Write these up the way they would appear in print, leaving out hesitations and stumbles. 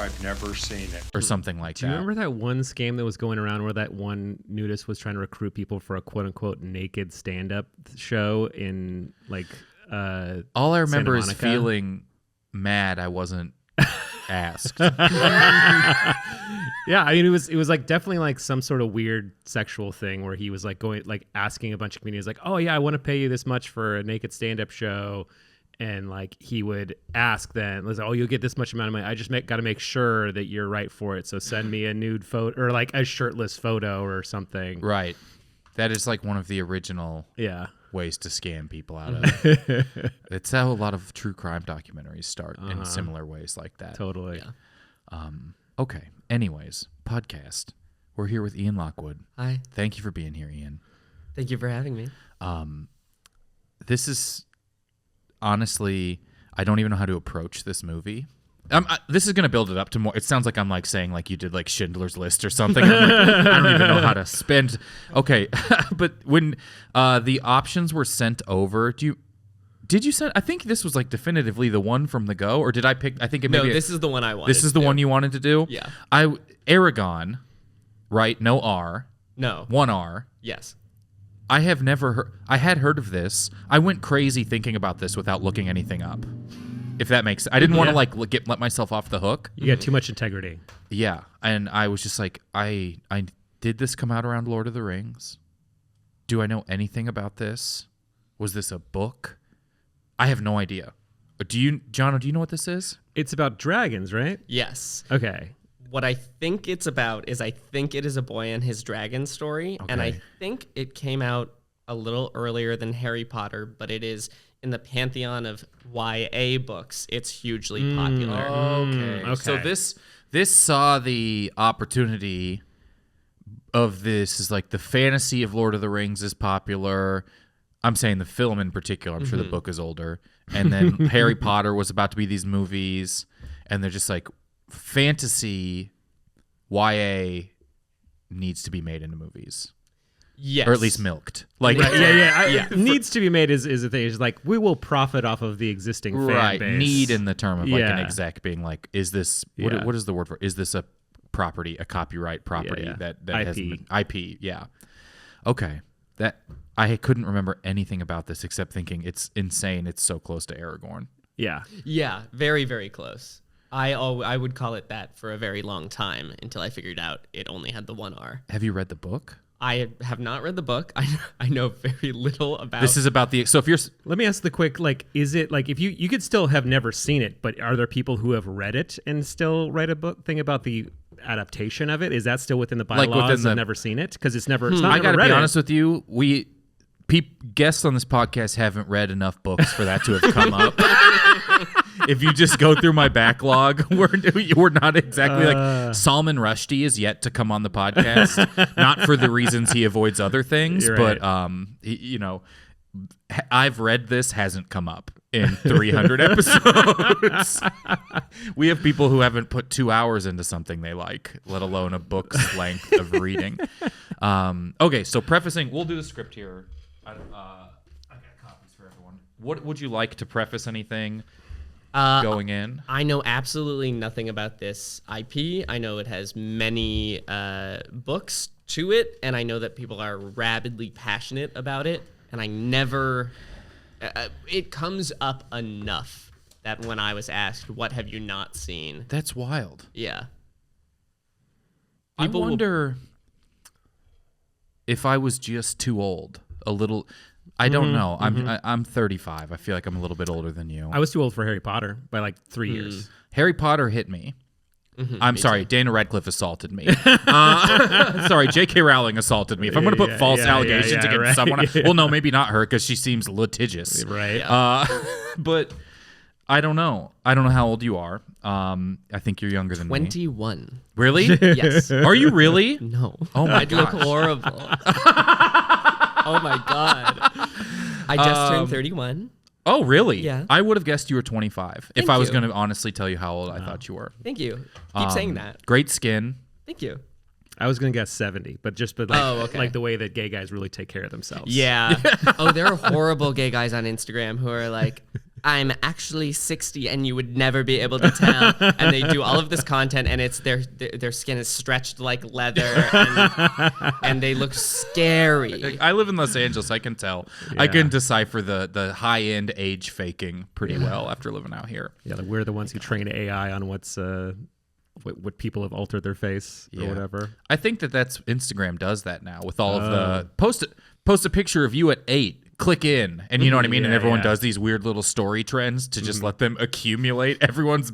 I've never seen it. Or something like that. Do you remember that one scam that was going around where that one nudist was trying to recruit people for a quote-unquote naked stand-up show in, like, all I remember is Monica? feeling mad I wasn't asked. Yeah, I mean, it was like definitely like some sort of weird sexual thing where he was like going, like asking a bunch of comedians like, oh yeah, I want to pay you this much for a naked stand-up show. And like he would ask then, oh, you'll get this much amount of money. I just got to make sure that you're right for it. So send me a nude photo or like a shirtless photo or something. Right. That is like one of the original ways to scam people out of. It's how a lot of true crime documentaries start in similar ways like that. Totally. Yeah. Okay. Anyways, podcast. We're here with Ian Lockwood. Hi. Thank you for being here, Ian. Thank you for having me. This is honestly, I don't even know how to approach this movie. This is going to build it up to more. It sounds like I'm like saying like you did like Schindler's List or something. I'm like, I don't even know how to spend. Okay, but when the options were sent over, did you send? I think this was like definitively the one from the go, or did I pick? I think it maybe. No, this is the one I wanted. This is the one you wanted to do. Yeah. Eragon, right? No R. No. One R. Yes. I have never heard. I had heard of this. I went crazy thinking about this without looking anything up. If that makes sense. I didn't want to like let myself off the hook. You got too much integrity. Yeah, and I was just like, I did this come out around Lord of the Rings? Do I know anything about this? Was this a book? I have no idea. Do you, Jono? Do you know what this is? It's about dragons, right? Yes. Okay. What I think it's about is I think it is a boy and his dragon story, and I think it came out a little earlier than Harry Potter, but it is in the pantheon of YA books. It's hugely popular. Okay. So this saw the opportunity of this is like the fantasy of Lord of the Rings is popular. I'm saying the film in particular. I'm sure the book is older. And then Harry Potter was about to be these movies, and they're just like fantasy YA needs to be made into movies. Yes. Or at least milked. Like Needs to be made is a thing. It's like we will profit off of the existing fan base. Need in the term of like an exec being like, is this what is the word for? Is this a property, a copyright property that IP. has been IP? Yeah. Okay. That I couldn't remember anything about this except thinking it's insane. It's so close to Aragorn. Yeah. Yeah, very, very close. I would call it that for a very long time until I figured out it only had the one R. Have you read the book? I have not read the book. I know very little about. This is about the. So if you're, let me ask the quick. Like, is it like if you could still have never seen it, but are there people who have read it and still write a book thing about the adaptation of it? Is that still within the bylaws of never seen it? Because it's never. It's not I got to be honest with you. Guests on this podcast haven't read enough books for that to have come up. If you just go through my backlog, we're not exactly like Salman Rushdie is yet to come on the podcast. Not for the reasons he avoids other things, right. but I've read this hasn't come up in 300 episodes. We have people who haven't put 2 hours into something they like, let alone a book's length of reading. Okay, so prefacing, we'll do the script here. I got copies for everyone. What would you like to preface anything? Going in, I know absolutely nothing about this IP. I know it has many books to it, and I know that people are rabidly passionate about it. And I never, it comes up enough that when I was asked, "What have you not seen?" That's wild. Yeah. I wonder if I was just too old. A little. I don't know. I'm 35. I feel like I'm a little bit older than you. I was too old for Harry Potter by like 3 years. Harry Potter hit me. I'm sorry, Dana Radcliffe assaulted me. Sorry, J.K. Rowling assaulted me. If I'm going to put false allegations against someone, well, no, maybe not her because she seems litigious. Right. But I don't know. I don't know how old you are. I think you're younger than 21. me. Really? Yes. Are you really? No. Oh my I look horrible. Oh my God. I just turned 31. Oh, really? Yeah. I would have guessed you were 25 if Thank I was you. going to honestly tell you how old I thought you were. Thank you. Keep saying that. Great skin. Thank you. I was gonna guess 70, but like the way that gay guys really take care of themselves. Yeah. Oh, there are horrible gay guys on Instagram who are like, I'm actually 60 and you would never be able to tell. And they do all of this content and it's their skin is stretched like leather and they look scary. I live in Los Angeles. I can tell. Yeah. I can decipher the high-end age faking pretty well after living out here. Yeah, we're the ones who train AI on what people have altered their face or whatever. I think that's Instagram does that now with all of the post a picture of you at 8. Click in, and you know what I mean? And everyone does these weird little story trends to just let them accumulate everyone's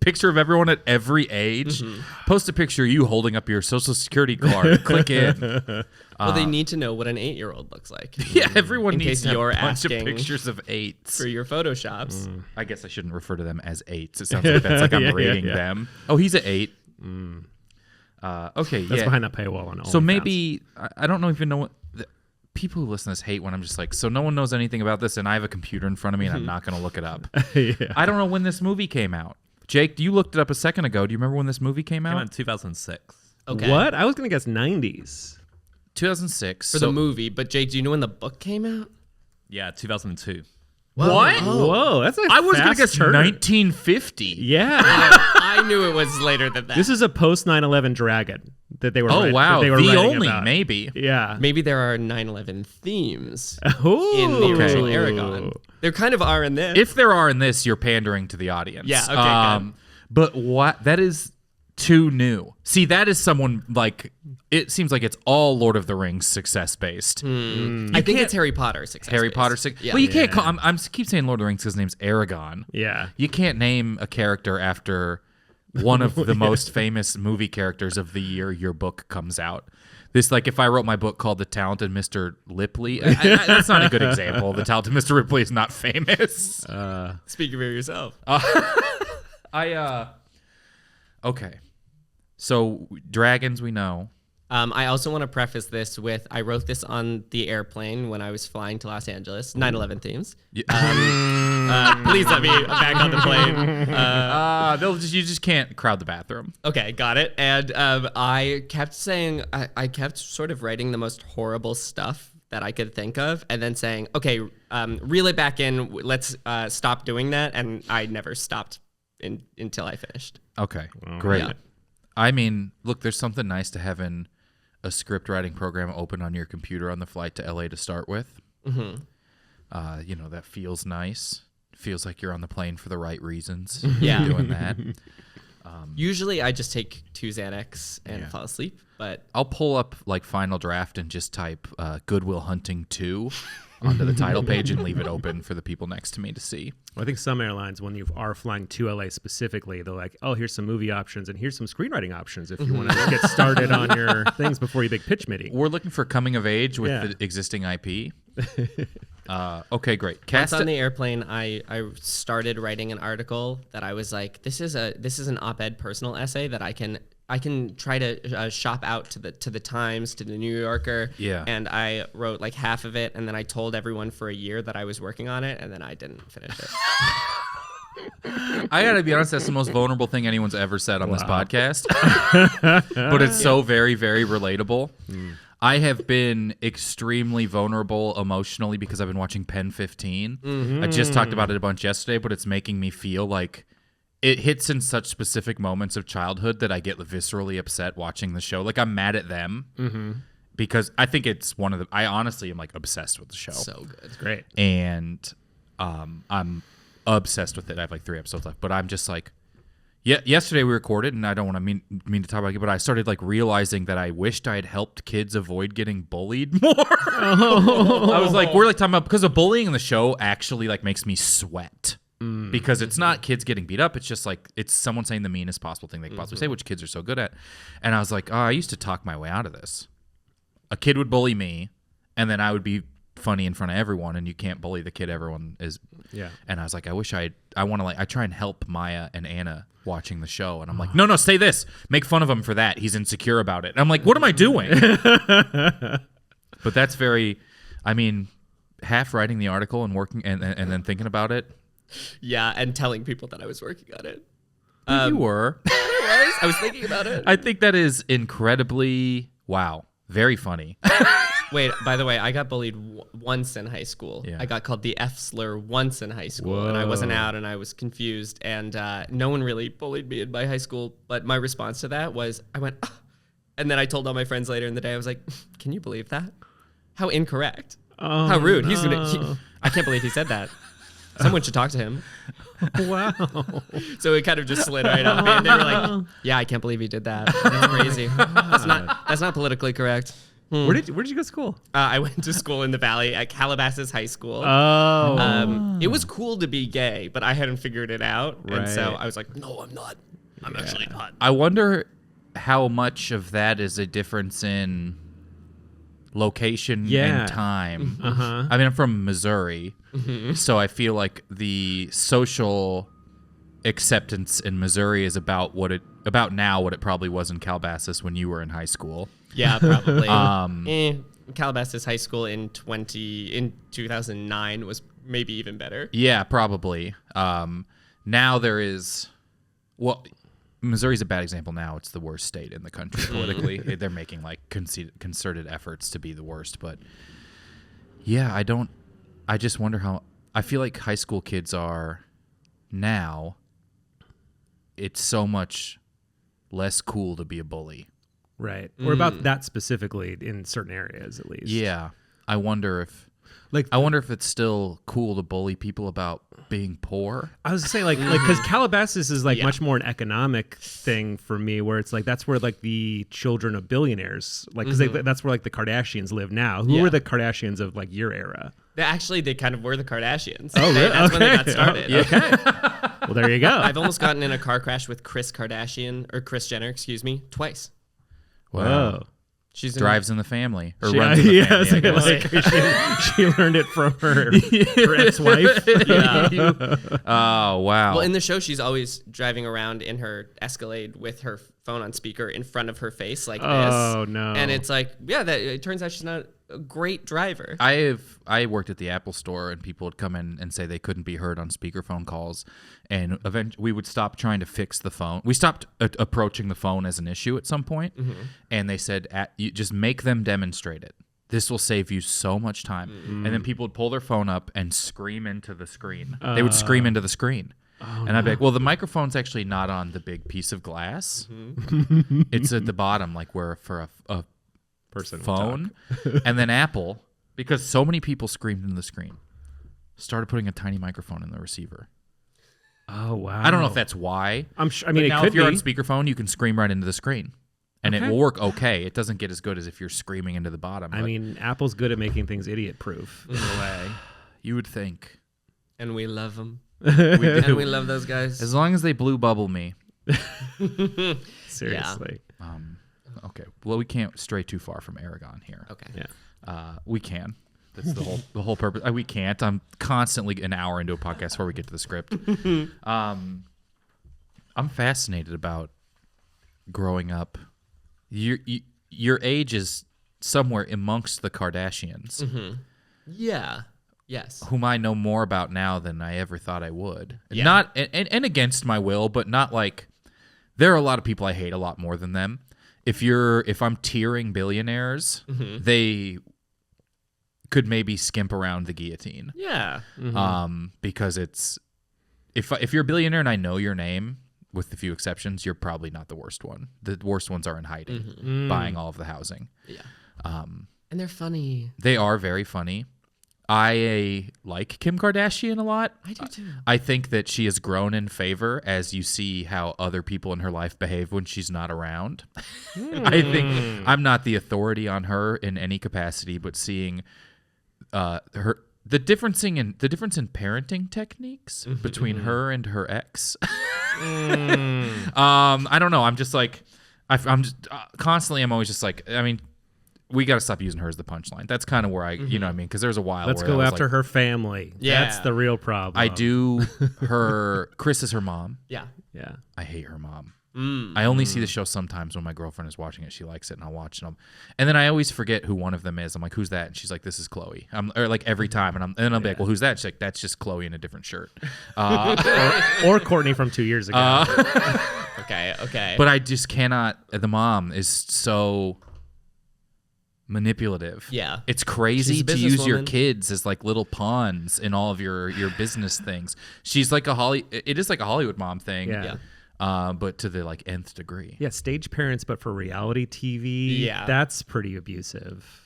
picture of everyone at every age. Post a picture of you holding up your social security card. Click in. Well, they need to know what an 8-year-old looks like. Yeah, everyone In needs case to have you're a bunch of asking pictures of 8s. For your photoshops. I guess I shouldn't refer to them as 8s. It sounds like that's like I'm rating them. Oh, he's an 8. Okay, That's behind that paywall on all. So maybe, I don't know if you know what... People who listen to this hate when I'm just like, so no one knows anything about this and I have a computer in front of me and I'm not going to look it up. I don't know when this movie came out. Jake, you looked it up a second ago. Do you remember when this movie came out? Came out in 2006. Okay. What? I was going to guess 90s. 2006. For the movie. But Jake, do you know when the book came out? Yeah, 2002. What? Whoa, that's a I was going to fast guess turn. 1950. Yeah. I knew it was later than that. This is a post 9/11 dragon that they were. Oh, wow. That they were The writing only, about. maybe. Yeah. Maybe there are 9/11 themes Ooh. in the original Eragon. There kind of are in this. If there are in this, you're pandering to the audience. Yeah, okay, good. But what? That is too new. See, that is someone like... It seems like it's all Lord of the Rings success based. I think it's Harry Potter success. Harry Potter. Yeah. Well, you can't call... I'm keep saying Lord of the Rings because his name's Eragon. Yeah. You can't name a character after one of the most famous movie characters of the year your book comes out. This, like, if I wrote my book called The Talented Mr. Ripley, that's not a good example. The Talented Mr. Ripley is not famous. Speak for yourself. Okay. So, dragons, we know. I also want to preface this with I wrote this on the airplane when I was flying to Los Angeles. 9/11 themes. Please let me back on the plane. You just can't crowd the bathroom. Okay, got it. And I kept saying, I kept sort of writing the most horrible stuff that I could think of and then saying, okay, reel it back in. Let's stop doing that. And I never stopped until I finished. Okay, great. Yeah. I mean, look, there's something nice to having a script writing program open on your computer on the flight to LA to start with. That feels nice. Feels like you're on the plane for the right reasons. Yeah. Doing that. Usually I just take 2 Xanax and fall asleep, but I'll pull up like Final Draft and just type Good Will Hunting 2 onto the title page and leave it open for the people next to me to see. Well, I think some airlines, when you are flying to LA specifically, they're like, oh, here's some movie options and here's some screenwriting options if you want to get started on your things before your big pitch meeting. We're looking for coming of age with the existing IP. Okay, great. once on the airplane, I started writing an article that I was like, this is an op-ed personal essay that I can try to shop out to the Times, to the New Yorker. Yeah. And I wrote like half of it, and then I told everyone for a year that I was working on it, and then I didn't finish it. I gotta be honest, that's the most vulnerable thing anyone's ever said on this podcast. But it's so very, very relatable. I have been extremely vulnerable emotionally because I've been watching Pen 15. I just talked about it a bunch yesterday, but it's making me feel like it hits in such specific moments of childhood that I get viscerally upset watching the show. Like, I'm mad at them because I think it's one of the... I honestly am, like, obsessed with the show. So good. It's great. And I'm obsessed with it. I have, like, 3 episodes left. But I'm just, like... Yeah, yesterday we recorded, and I don't want to mean to talk about it, but I started, like, realizing that I wished I had helped kids avoid getting bullied more. I was like, we're, like, talking about... Because the bullying in the show actually, like, makes me sweat. Because it's not kids getting beat up. It's just like, it's someone saying the meanest possible thing they could possibly say, which kids are so good at. And I was like, oh, I used to talk my way out of this. A kid would bully me, and then I would be funny in front of everyone, and you can't bully the kid everyone is. Yeah. And I was like, I want to, like, I try and help Maya and Anna watching the show. And I'm like, no, say this. Make fun of him for that. He's insecure about it. And I'm like, what am I doing? But that's very, I mean, half writing the article and working and then thinking about it. Yeah, and telling people that I was working on it. You were. I was thinking about it. I think that is incredibly, wow, very funny. Wait, by the way, I got bullied once in high school. Yeah. I got called the F slur once in high school, and I wasn't out, and I was confused, and no one really bullied me in my high school. But my response to that was, I went, "Ah," and then I told all my friends later in the day, I was like, "Can you believe that? How incorrect! How rude! No. I can't believe he said that. Someone should talk to him." Wow. So it kind of just slid right up, and they were like, "Yeah, I can't believe he did that. That's crazy. That's not politically correct." Where'd you go to school? I went to school in the Valley at Calabasas High School. Oh. It was cool to be gay, but I hadn't figured it out. And so Right. I was like, no, I'm not. I'm actually not. I wonder how much of that is a difference in location Yeah. and time. Uh-huh. I mean, I'm from Missouri, so I feel like the social acceptance in Missouri is about now what it probably was in Calabasas when you were in high school. Yeah, probably. Calabasas High School in 2009 was maybe even better. Yeah, probably. Now there is, well, Missouri's a bad example now. It's the worst state in the country politically. They're making like concerted efforts to be the worst. But yeah, I just wonder how, I feel like high school kids are now, it's so much less cool to be a bully. Right. Or about that specifically in certain areas, at least. Yeah. I wonder if it's still cool to bully people about being poor. I was saying because Calabasas is much more an economic thing for me, where it's like that's where like the children of billionaires, like because that's where like the Kardashians live now. Who Yeah. were the Kardashians of like your era? They kind of were the Kardashians. Oh, really? That's when they got started. Okay. Well, there you go. I've almost gotten in a car crash with Kris Jenner, excuse me, twice. Whoa. She's Drives in the family. Or She- runs in the yeah, family. it's I like, guess. she learned it from her ex-wife. Oh, wow. Well, in the show, she's always driving around in her Escalade with her phone on speaker in front of her face like this. Oh, no. And it's like, it turns out she's not a great driver. I worked at the Apple store, and people would come in and say they couldn't be heard on speakerphone calls, and eventually we would stop trying to fix the phone. We stopped approaching the phone as an issue at some point, and they said, "You just make them demonstrate it. This will save you so much time." And then people would pull their phone up and scream into the screen. They would scream into the screen. And I'd be like, well, the microphone's actually not on the big piece of glass. It's at the bottom, like where for a Person would phone. And then Apple, because so many people screamed into the screen, started putting a tiny microphone in the receiver. Oh, wow. I don't know if that's why. I'm sure. I mean, But it now could if you're be. on speakerphone, you can scream right into the screen. And it Okay. will work okay. It doesn't get as good as if you're screaming into the bottom. I but mean, Apple's good at making things idiot-proof in a way. you would think. And we love them. We do. And we love those guys. As long as they blue bubble me. Seriously. Okay. Well, we can't stray too far from Eragon here. Okay. Yeah. We can. That's the whole purpose. We can't. I'm constantly an hour into a podcast before we get to the script. I'm fascinated about growing up. Your age is somewhere amongst the Kardashians, Yeah. Yes. whom I know more about now than I ever thought I would. Yeah. Not and against my will, but not like there are a lot of people I hate a lot more than them. If I'm tiering billionaires, they could maybe skimp around the guillotine. Yeah. Because it's if you're a billionaire and I know your name, with a few exceptions, you're probably not the worst one. The worst ones are in hiding, buying all of the housing. Yeah. And they're funny. They are very funny. I like Kim Kardashian a lot. I do too. I think that she has grown in favor as you see how other people in her life behave when she's not around. I think I'm not the authority on her in any capacity, but seeing the difference in parenting techniques between her and her ex. I don't know. I'm just like, I'm just constantly. I'm always just like, I mean, we got to stop using her as the punchline. That's kind of where I, you know what I mean? Because there's a while Let's where I go was after like, her family. Yeah. That's the real problem. I do. Chris is her mom. Yeah. Yeah. I hate her mom. I only see the show sometimes when my girlfriend is watching it. She likes it, and I'll watch them. And then I always forget who one of them is. I'm like, "Who's that?" And she's like, "This is Chloe." Or like every time, and then I'll be like, "Well, who's that?" She's like, "That's just Chloe in a different shirt." Or Courtney from 2 years ago. Okay. But I just cannot. The mom is so manipulative. Yeah. It's She's crazy a to use your businesswoman. kids as like little pawns in all of your business things. She's like it is like a Hollywood mom thing. Yeah. But to the like nth degree. Yeah, stage parents, but for reality TV, Yeah. that's pretty abusive.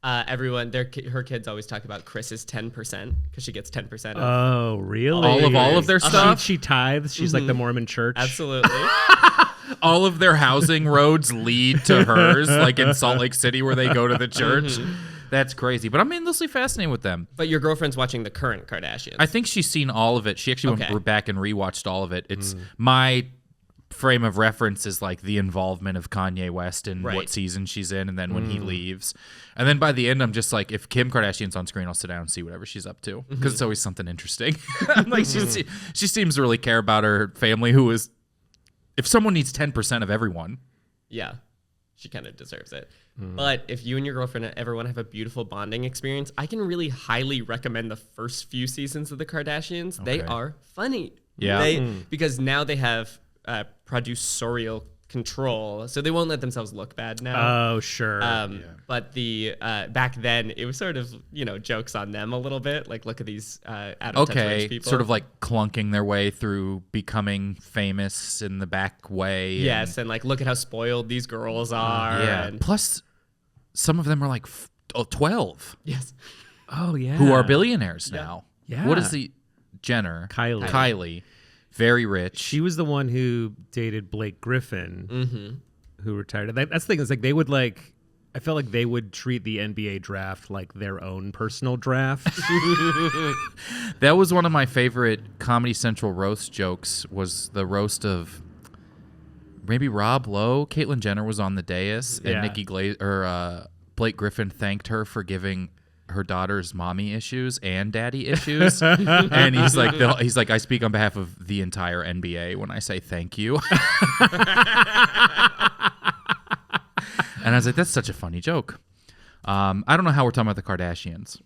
Everyone, her kids always talk about Chris's 10% because she gets 10% of. Oh, really? All of their stuff? She tithes. She's like the Mormon church. Absolutely. All of their housing roads lead to hers, like in Salt Lake City where they go to the church. That's crazy. But I'm endlessly fascinated with them. But your girlfriend's watching the current Kardashians. I think she's seen all of it. She actually Okay. went back and rewatched all of it. It's my frame of reference is like the involvement of Kanye West and what Right. season she's in, and then when he leaves. And then by the end, I'm just like, if Kim Kardashian's on screen, I'll sit down and see whatever she's up to because it's always something interesting. I'm like, she seems to really care about her family, who is, if someone needs 10% of everyone. Yeah, she kind of deserves it. But if you and your girlfriend ever want to have a beautiful bonding experience, I can really highly recommend the first few seasons of the Kardashians. They Okay. are funny. Yeah. Because now they have producerial control, so they won't let themselves look bad now. Oh, sure. But the back then it was sort of jokes on them a little bit, like look at these out of touch rich people. Sort of like clunking their way through becoming famous in the back way. yes, and like look at how spoiled these girls are. Yeah. And, Plus, some of them are like 12 yes. oh, yeah. who are billionaires now. Yeah. What is the Jenner? Kylie. Very rich. She was the one who dated Blake Griffin, who retired. That's the thing. It's like they would like. I felt like they would treat the NBA draft like their own personal draft. That was one of my favorite Comedy Central roast jokes. Was the roast of maybe Rob Lowe? Caitlyn Jenner was on the dais, and Blake Griffin thanked her for giving her daughter's mommy issues and daddy issues. And he's like, I speak on behalf of the entire NBA when I say thank you. And I was like, that's such a funny joke. I don't know how we're talking about the Kardashians.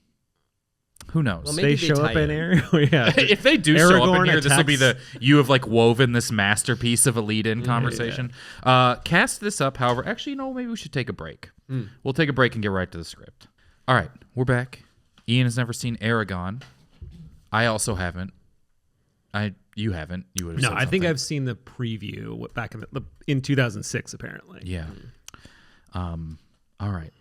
Who knows? Well, They maybe show tie up in in. Air. Yeah. If they do show up in Aragorn here, this will be attacks- you have like woven this masterpiece of a lead-in conversation. Cast this up, however. Actually, maybe we should take a break. We'll take a break and get right to the script. All right, we're back. Ian has never seen Eragon. I also haven't. You haven't. You would have. No, said I think something. I've seen the preview back in 2006, apparently. Yeah. All right.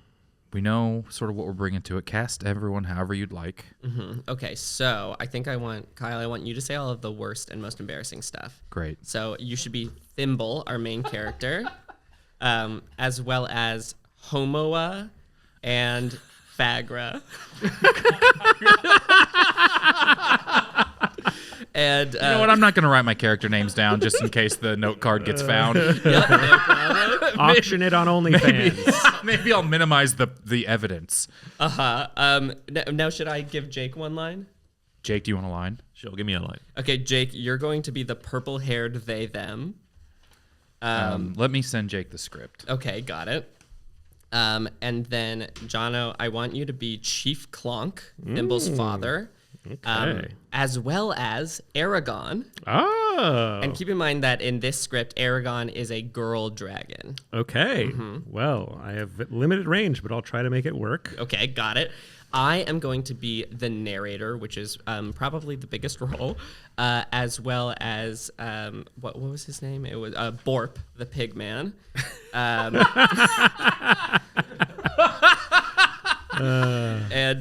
We know sort of what we're bringing to it. Cast everyone however you'd like. Okay, so I think I want you to say all of the worst and most embarrassing stuff. Great. So you should be Thimble, our main character, as well as Homoa and Fagra. And You know what? I'm not going to write my character names down just in case the note card gets found. yeah, no problem. Auction it on OnlyFans. Maybe I'll minimize the evidence. Now should I give Jake one line? Jake, do you want a line? Sure, give me a line. Okay, Jake, you're going to be the purple-haired they them. Let me send Jake the script. Okay, got it. And then Jono, I want you to be Chief Clonk, Thimble's father, as well as Eragon. Oh. And keep in mind that in this script, Eragon is a girl dragon. Okay. Well, I have limited range, but I'll try to make it work. Okay, got it. I am going to be the narrator, which is probably the biggest role, as well as what was his name? It was Borp, the pig man. And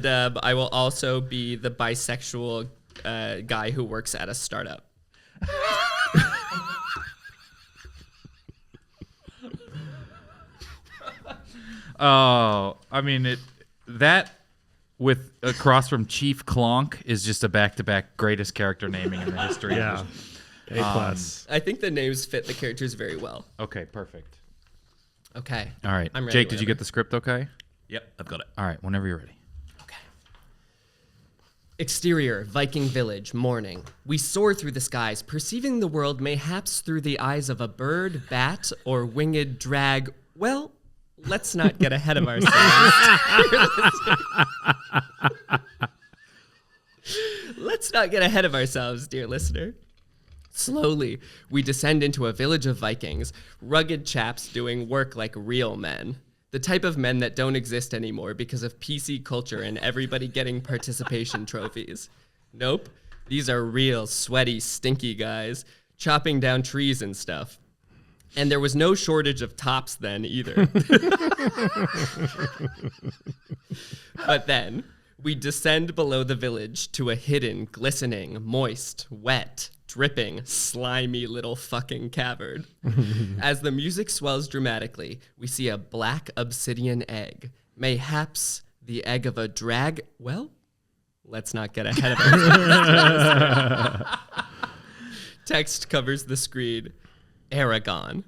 I will also be the bisexual guy who works at a startup. Oh, I mean that with across from Chief Clonk is just a back-to-back greatest character naming in the history. Yeah. A+. I think the names fit the characters very well. Okay, perfect. Okay. All right. I'm ready, Jake, did you whenever. get the script okay? Yep, I've got it. All right, whenever you're ready. Okay. Exterior, Viking village, morning. We soar through the skies, perceiving the world mayhaps through the eyes of a bird, bat, or winged drag. Well, let's not get ahead of ourselves. Let's not get ahead of ourselves, dear listener. Slowly, we descend into a village of Vikings, rugged chaps doing work like real men. The type of men that don't exist anymore because of PC culture and everybody getting participation trophies. Nope. These are real, sweaty, stinky guys chopping down trees and stuff. And there was no shortage of tops then either. But then we descend below the village to a hidden, glistening, moist, wet, dripping, slimy little fucking cavern. As the music swells dramatically, we see a black obsidian egg. Mayhaps the egg of a drag. Well, let's not get ahead of ourselves. Text covers the screen. Eragon.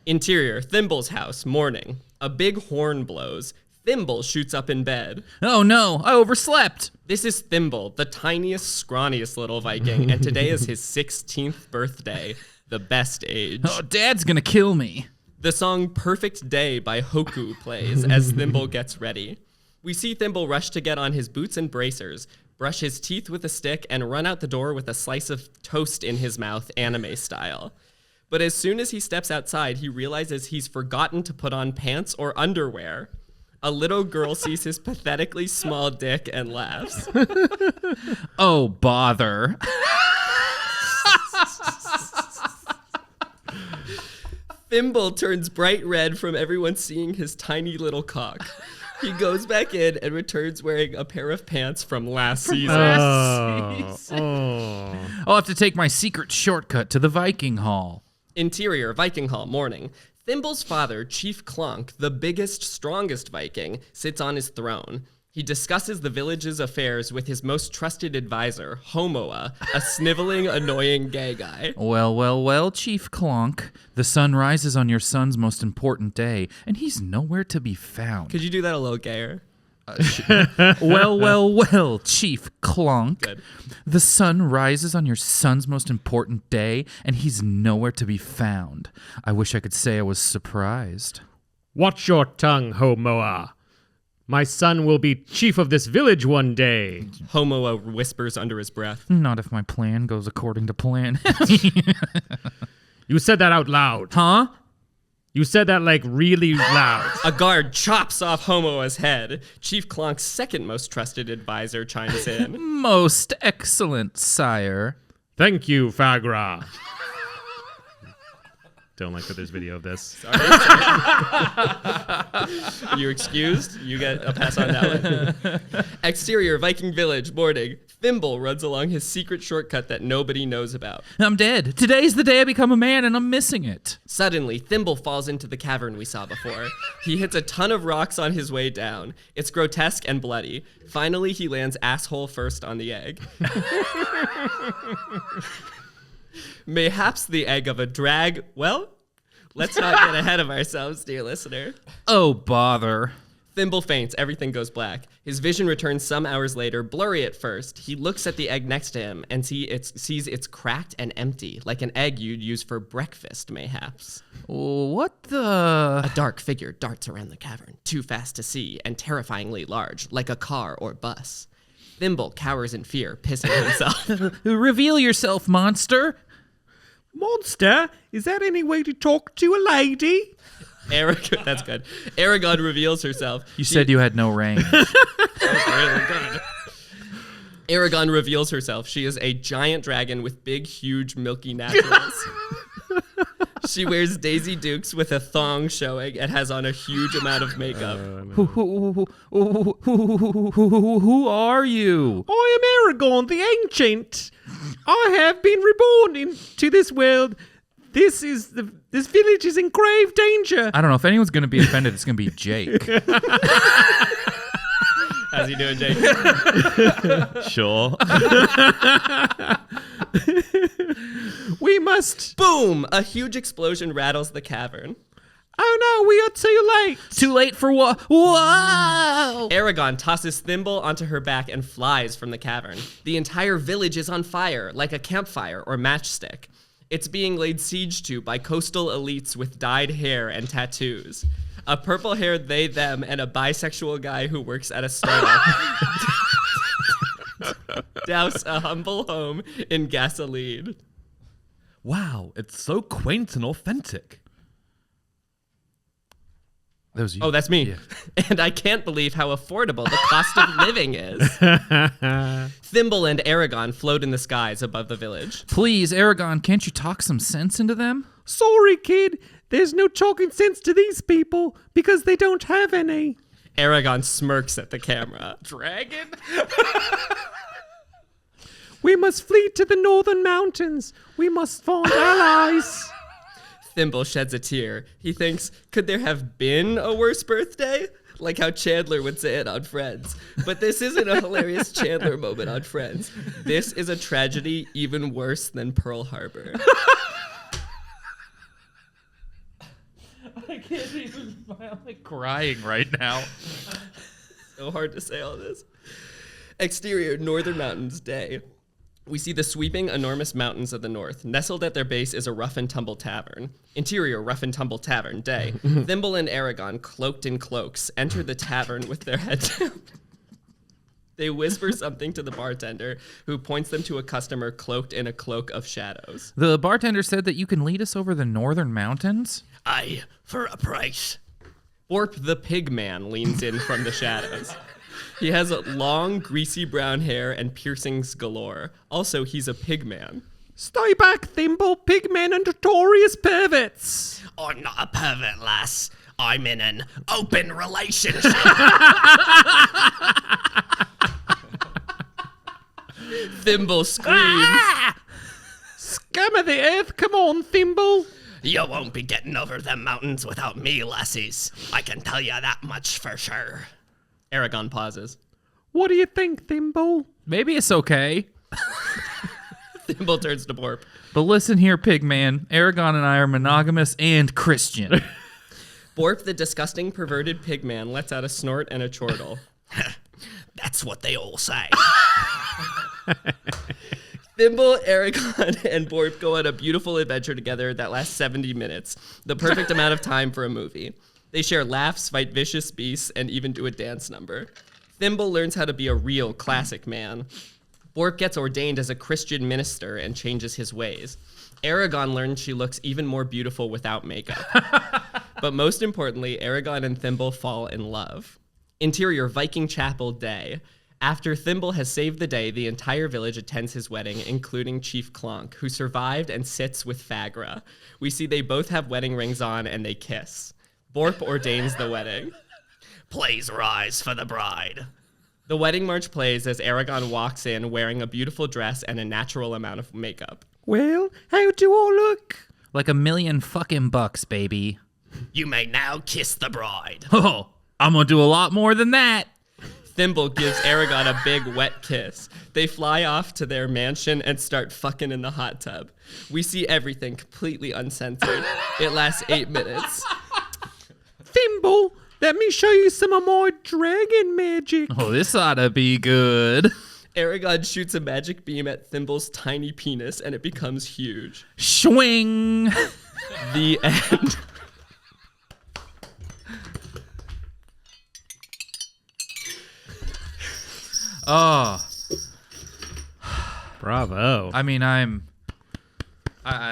Interior, Thimble's house, morning. A big horn blows. Thimble shoots up in bed. Oh no, I overslept. This is Thimble, the tiniest, scrawniest little Viking, and today is his 16th birthday, the best age. Oh, Dad's gonna kill me. The song Perfect Day by Hoku plays as Thimble gets ready. We see Thimble rush to get on his boots and bracers, brush his teeth with a stick, and run out the door with a slice of toast in his mouth, anime style. But as soon as he steps outside, he realizes he's forgotten to put on pants or underwear. A little girl sees his pathetically small dick and laughs. Oh, bother. Thimble turns bright red from everyone seeing his tiny little cock. He goes back in and returns wearing a pair of pants from last season. I'll have to take my secret shortcut to the Viking Hall. Interior, Viking Hall, morning. Thimble's father, Chief Clonk, the biggest, strongest Viking, sits on his throne. He discusses the village's affairs with his most trusted advisor, Homoa, a sniveling, annoying gay guy. Well, Chief Clonk. The sun rises on your son's most important day, and he's nowhere to be found. Could you do that a little gayer? Well, Chief Clonk. Good. The sun rises on your son's most important day, and he's nowhere to be found. I wish I could say I was surprised. Watch your tongue, Homoa. My son will be chief of this village one day. Homoa whispers under his breath. Not if my plan goes according to plan. You said that out loud. Huh? You said that like really loud. A guard chops off Homoa's head. Chief Clonk's second most trusted advisor chimes in. Most excellent, sire. Thank you, Fagra. Don't like that there's video of this. You excused? You get a pass on that one. Exterior, Viking village, morning. Thimble runs along his secret shortcut that nobody knows about. I'm dead. Today's the day I become a man, and I'm missing it. Suddenly, Thimble falls into the cavern we saw before. He hits a ton of rocks on his way down. It's grotesque and bloody. Finally, he lands asshole first on the egg. Mayhaps the egg of a drag. Well, let's not get ahead of ourselves, dear listener. Oh, bother. Thimble faints. Everything goes black. His vision returns some hours later, blurry at first. He looks at the egg next to him and sees it's cracked and empty, like an egg you'd use for breakfast, mayhaps. What the... A dark figure darts around the cavern, too fast to see and terrifyingly large, like a car or bus. Thimble cowers in fear, pissing himself. Reveal yourself, monster. Monster? Is that any way to talk to a lady? Eragon, that's good. Eragon reveals herself. You said you had no range. That's really good. Eragon reveals herself. She is a giant dragon with big, huge, milky naturals. She wears Daisy Dukes with a thong showing and has on a huge amount of makeup. Who are you? I am Eragon, the Ancient. I have been reborn into this world. This village is in grave danger. I don't know. If anyone's going to be offended, it's going to be Jake. How's he doing, Jake? Sure. We must... Boom! A huge explosion rattles the cavern. Oh no, we are too late. Too late for what? Whoa! Eragon tosses Thimble onto her back and flies from the cavern. The entire village is on fire, like a campfire or matchstick. It's being laid siege to by coastal elites with dyed hair and tattoos. A purple-haired they-them and a bisexual guy who works at a startup douse a humble home in gasoline. Wow, it's so quaint and authentic. That was you. Oh, that's me. Yeah. And I can't believe how affordable the cost of living is. Thimble and Eragon float in the skies above the village. Please, Eragon, can't you talk some sense into them? Sorry, kid. There's no talking sense to these people because they don't have any. Eragon smirks at the camera. Dragon? We must flee to the northern mountains. We must find allies. Thimble sheds a tear. He thinks, could there have been a worse birthday? Like how Chandler would say it on Friends. But this isn't a hilarious Chandler moment on Friends. This is a tragedy even worse than Pearl Harbor. I can't even. I'm like crying right now. So hard to say all this. Exterior, Northern Mountains, day. We see the sweeping, enormous mountains of the north. Nestled at their base is a rough and tumble tavern. Interior, rough and tumble tavern, day. Thimble and Eragon, cloaked in cloaks, enter the tavern with their heads down. They whisper something to the bartender, who points them to a customer cloaked in a cloak of shadows. The bartender said that you can lead us over the northern mountains? Aye, for a price. Borp the pig man leans in from the shadows. He has long, greasy brown hair and piercings galore. Also, he's a pig man. Stay back, Thimble. Pigmen are notorious perverts. I'm not a pervert, lass. I'm in an open relationship. Thimble screams. Scum of the earth, come on, Thimble. You won't be getting over them mountains without me, lassies. I can tell you that much for sure. Eragon pauses. What do you think, Thimble? Maybe it's okay. Thimble turns to Borp. But listen here, Pigman. Eragon and I are monogamous and Christian. Borp, the disgusting, perverted pig man, lets out a snort and a chortle. That's what they all say. Thimble, Eragon, and Borp go on a beautiful adventure together that lasts 70 minutes, the perfect amount of time for a movie. They share laughs, fight vicious beasts, and even do a dance number. Thimble learns how to be a real classic man. Borp gets ordained as a Christian minister and changes his ways. Eragon learns she looks even more beautiful without makeup. But most importantly, Eragon and Thimble fall in love. Interior, Viking Chapel, day. After Thimble has saved the day, the entire village attends his wedding, including Chief Clonk, who survived and sits with Fagra. We see they both have wedding rings on and they kiss. Borp ordains the wedding. Please rise for the bride. The wedding march plays as Eragon walks in wearing a beautiful dress and a natural amount of makeup. Well, how do I look? Like $1,000,000 fucking bucks, baby. You may now kiss the bride. Oh, I'm gonna do a lot more than that. Thimble gives Eragon a big wet kiss. They fly off to their mansion and start fucking in the hot tub. We see everything completely uncensored. It lasts 8 minutes. Thimble, let me show you some of my dragon magic. Oh, this ought to be good. Eragon shoots a magic beam at Thimble's tiny penis and it becomes huge. Swing. The end. Oh, Bravo. I mean, I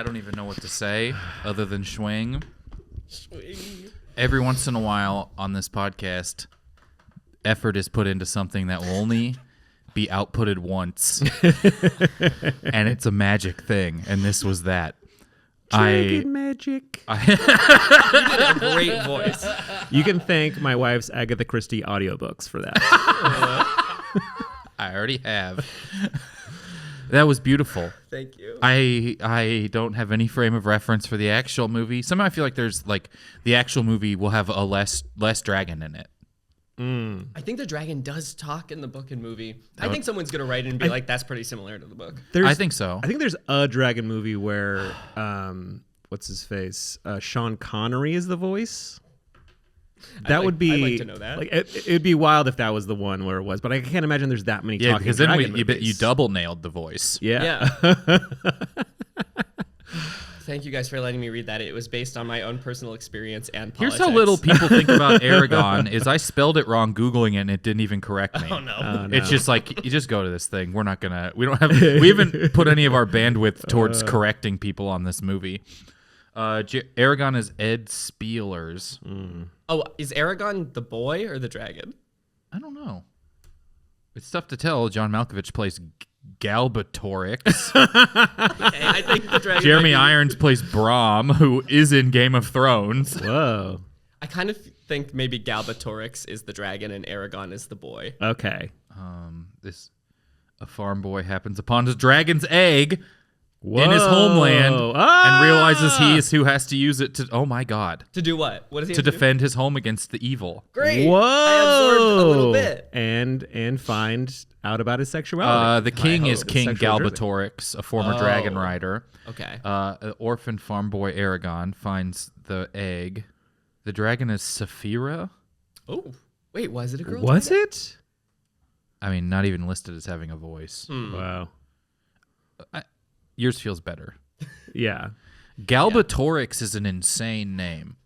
don't even know what to say other than swing. Every once in a while on this podcast, effort is put into something that will only be outputted once. And it's a magic thing. And this was that. Dragon magic. You did a great voice. You can thank my wife's Agatha Christie audiobooks for that. I already have. That was beautiful. Thank you. I don't have any frame of reference for the actual movie. Somehow I feel like there's like the actual movie will have a less dragon in it. I think the dragon does talk in the book and movie. I think someone's going to write it and be like, that's pretty similar to the book. I think so. I think there's a dragon movie where, what's his face? Sean Connery is the voice. That would be. I'd like to know that. Like it'd be wild if that was the one where it was, but I can't imagine there's that many. Yeah, talking because then dragon you movies. double nailed the voice. Yeah. Thank you guys for letting me read that. It was based on my own personal experience and Here's politics. how little people think about Eragon is I spelled it wrong Googling it and it didn't even correct me. Oh, no. It's just like, you just go to this thing. We haven't put any of our bandwidth towards correcting people on this movie. Eragon is Ed Spielers. Oh, is Eragon the boy or the dragon? I don't know. It's tough to tell. John Malkovich plays Galbatorix. Okay, I think the dragon. Jeremy Irons plays Brahm, who is in Game of Thrones. Whoa. I kind of think maybe Galbatorix is the dragon and Eragon is the boy. Okay. A farm boy happens upon a dragon's egg Whoa. in his homeland Ah! and realizes he is who has to use it to. Oh my God! To do what? What does he To have to do? defend his home against the evil. Great. Whoa. I absorbed a little bit. And find out about his sexuality. The king is hope. King Sexual driven. Galbatorix, a former Oh. dragon rider. Okay. An orphan farm boy Eragon finds the egg. The dragon is Saphira. Oh, wait, was it a girl? Was dragon? it? I mean, not even listed as having a voice. Wow. Yours feels better. Yeah. Galbatorix is an insane name.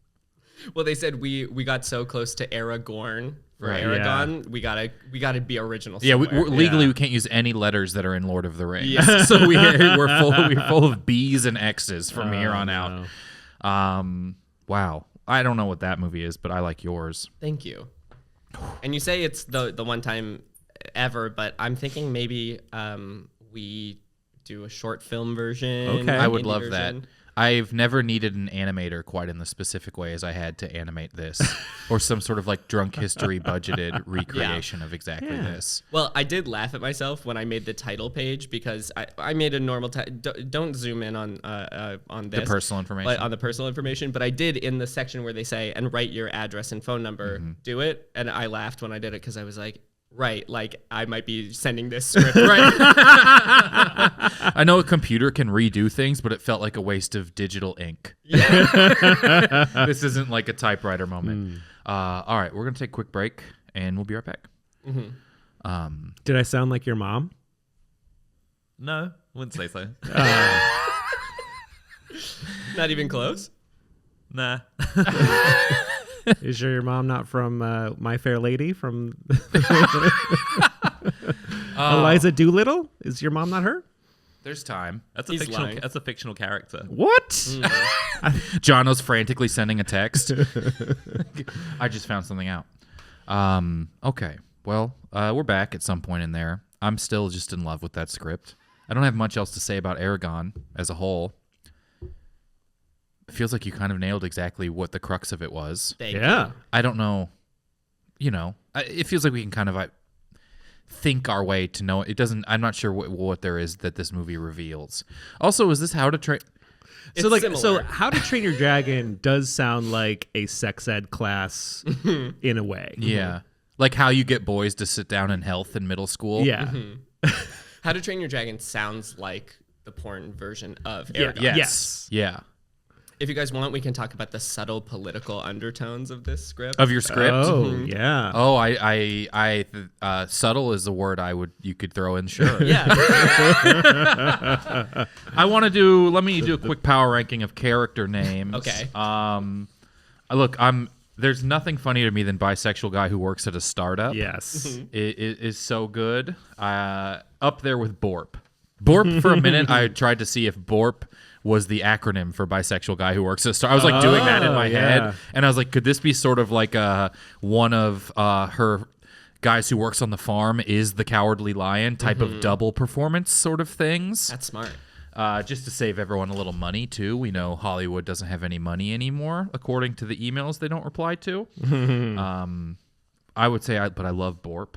Well, they said we got so close to Aragorn for Right, Eragon. We gotta be original. Yeah, Somewhere. legally Yeah. we can't use any letters that are in Lord of the Rings. Yeah. So we're full of B's and X's from here on no. out. Wow. I don't know what that movie is, but I like yours. Thank you. And you say it's the one time ever, but I'm thinking maybe we do a short film version. Okay. I would indie love that. version. I've never needed an animator quite in the specific way as I had to animate this, or some sort of like drunk history budgeted recreation of exactly this. Well, I did laugh at myself when I made the title page because I made a normal don't zoom in on this. The personal information. But on the personal information, but I did in the section where they say and write your address and phone number, do it. And I laughed when I did it because I was like, right, like I might be sending this script. Right. I know a computer can redo things, but it felt like a waste of digital ink. Yeah. This isn't like a typewriter moment. All right, we're going to take a quick break, and we'll be right back. Did I sound like your mom? No, wouldn't say so. Not even close. Nah. Is your mom not from My Fair Lady from Eliza Doolittle? Is your mom not her? There's time. That's a He's fictional. lying. That's a fictional character. What? Jono's frantically sending a text. I just found something out. Okay. Well, we're back at some point in there. I'm still just in love with that script. I don't have much else to say about Eragon as a whole. It feels like you kind of nailed exactly what the crux of it was. Thank Yeah. you. I don't know. It feels like we can kind of think our way to know. It doesn't. I'm not sure what there is that this movie reveals. Also, is this How to Train? It's So like similar. How to Train Your Dragon does sound like a sex ed class in a way. Yeah, like how you get boys to sit down in health in middle school. Yeah. How to Train Your Dragon sounds like the porn version of Yeah. Eragon. Yes. Yeah. If you guys want, we can talk about the subtle political undertones of this script. Of your script. Oh, yeah. Oh, subtle is a word you could throw in. Sure. Yeah. Let me do a quick power ranking of character names. Okay. Look, there's nothing funnier to me than bisexual guy who works at a startup. Yes. It is so good. Up there with BORP. BORP, for a minute, I tried to see if BORP was the acronym for bisexual guy who works at a startup. I was like doing that in my head. And I was like, could this be sort of like one of her guys who works on the farm is the Cowardly Lion type of double performance sort of things? That's smart. Just to save everyone a little money, too. We know Hollywood doesn't have any money anymore, according to the emails they don't reply to. I would say, but I love BORP.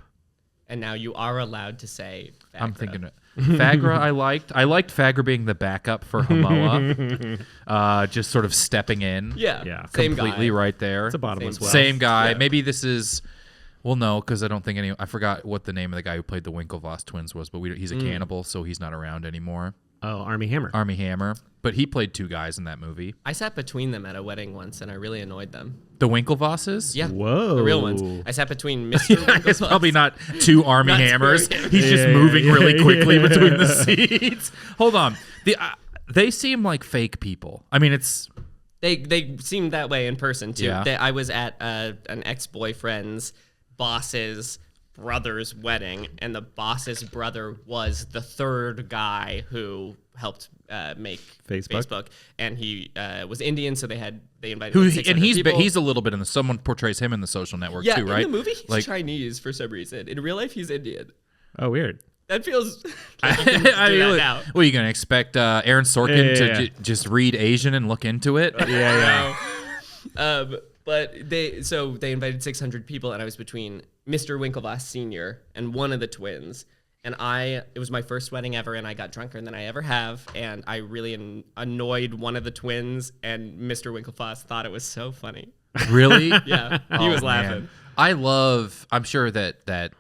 And now you are allowed to say Fagra. I'm thinking it. Fagra I liked. I liked Fagra being the backup for Hamoa. Just sort of stepping in. Yeah. Yeah. Same Completely guy. right there. It's a bottomless well. Same guy. Yeah. Maybe this is... Well, no, because I don't think I forgot what the name of the guy who played the Winklevoss twins was, but he's a cannibal, so he's not around anymore. Oh, Army Hammer. Army Hammer. But he played two guys in that movie. I sat between them at a wedding once, and I really annoyed them. The Winklevosses? Yeah. Whoa. The real ones. I sat between Mr. Winklevoss. It's probably not two Army Not two Hammers. Army Hammers. He's just Yeah, moving yeah, really yeah, quickly yeah. between the seats. Hold on. They seem like fake people. I mean, it's... They seemed that way in person, too. Yeah. I was at an ex-boyfriend's boss's brother's wedding, and the boss's brother was the third guy who helped make Facebook, and he was Indian, so they invited. And people. he's a little bit in the. Someone portrays him in The Social Network too, right? In the movie, he's like, Chinese for some reason. In real life, he's Indian. Oh, weird. That feels. Like you can do that now. What are you gonna expect? Aaron Sorkin to just read Asian and look into it? Yeah. But they invited 600 people, and I was between Mr. Winklevoss Sr. and one of the twins. And it was my first wedding ever, and I got drunker than I ever have. And I really annoyed one of the twins, and Mr. Winklevoss thought it was so funny. Really? Yeah, he was laughing. Man. I'm sure that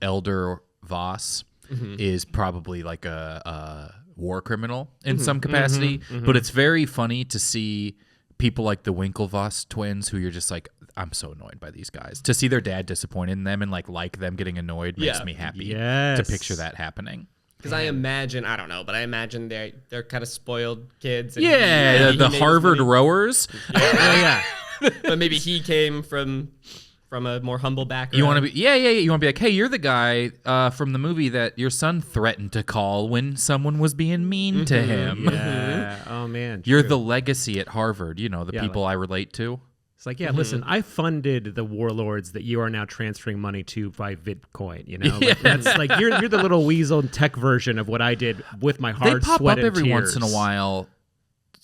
Elder Voss is probably like a war criminal in some capacity, but it's very funny to see people like the Winklevoss twins who you're just like, I'm so annoyed by these guys. To see their dad disappointed in them and like them getting annoyed makes me happy to picture that happening. Because I imagine they're kind of spoiled kids. And the Harvard rowers. Yeah. But maybe he came from a more humble background. You want to be, You want to be like, hey, you're the guy from the movie that your son threatened to call when someone was being mean to him. Yeah. Oh man. You're true. the legacy at Harvard. You know, the people I relate to. It's like, listen, I funded the warlords that you are now transferring money to by Bitcoin. You know, like, that's like you're the little weasel tech version of what I did with my hard They pop sweat up and every tears. once in a while,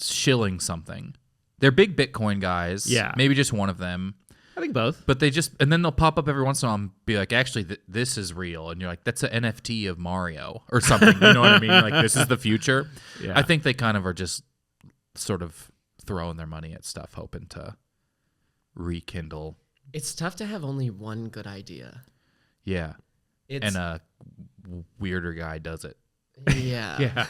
shilling something. They're big Bitcoin guys. Yeah. Maybe just one of them. I think both. But and then they'll pop up every once in a while and be like, actually, this is real. And you're like, that's an NFT of Mario or something. You know what I mean? Like, this is the future. Yeah. I think they kind of are just sort of throwing their money at stuff, hoping to rekindle. It's tough to have only one good idea. Yeah. It's, and a weirder guy does it. Yeah. Yeah.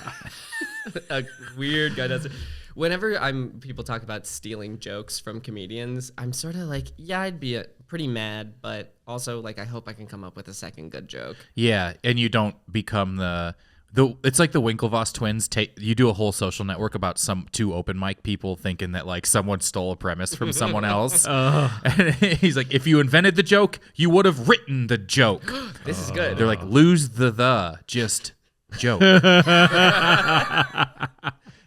A weird guy does it. Whenever people talk about stealing jokes from comedians, I'm sort of like, I'd be pretty mad, but also like I hope I can come up with a second good joke. Yeah, and you don't become it's like the Winklevoss twins. You do a whole Social Network about two open mic people thinking that like someone stole a premise from someone else. And he's like, if you invented the joke, you would have written the joke. This is good. They're like, lose just joke.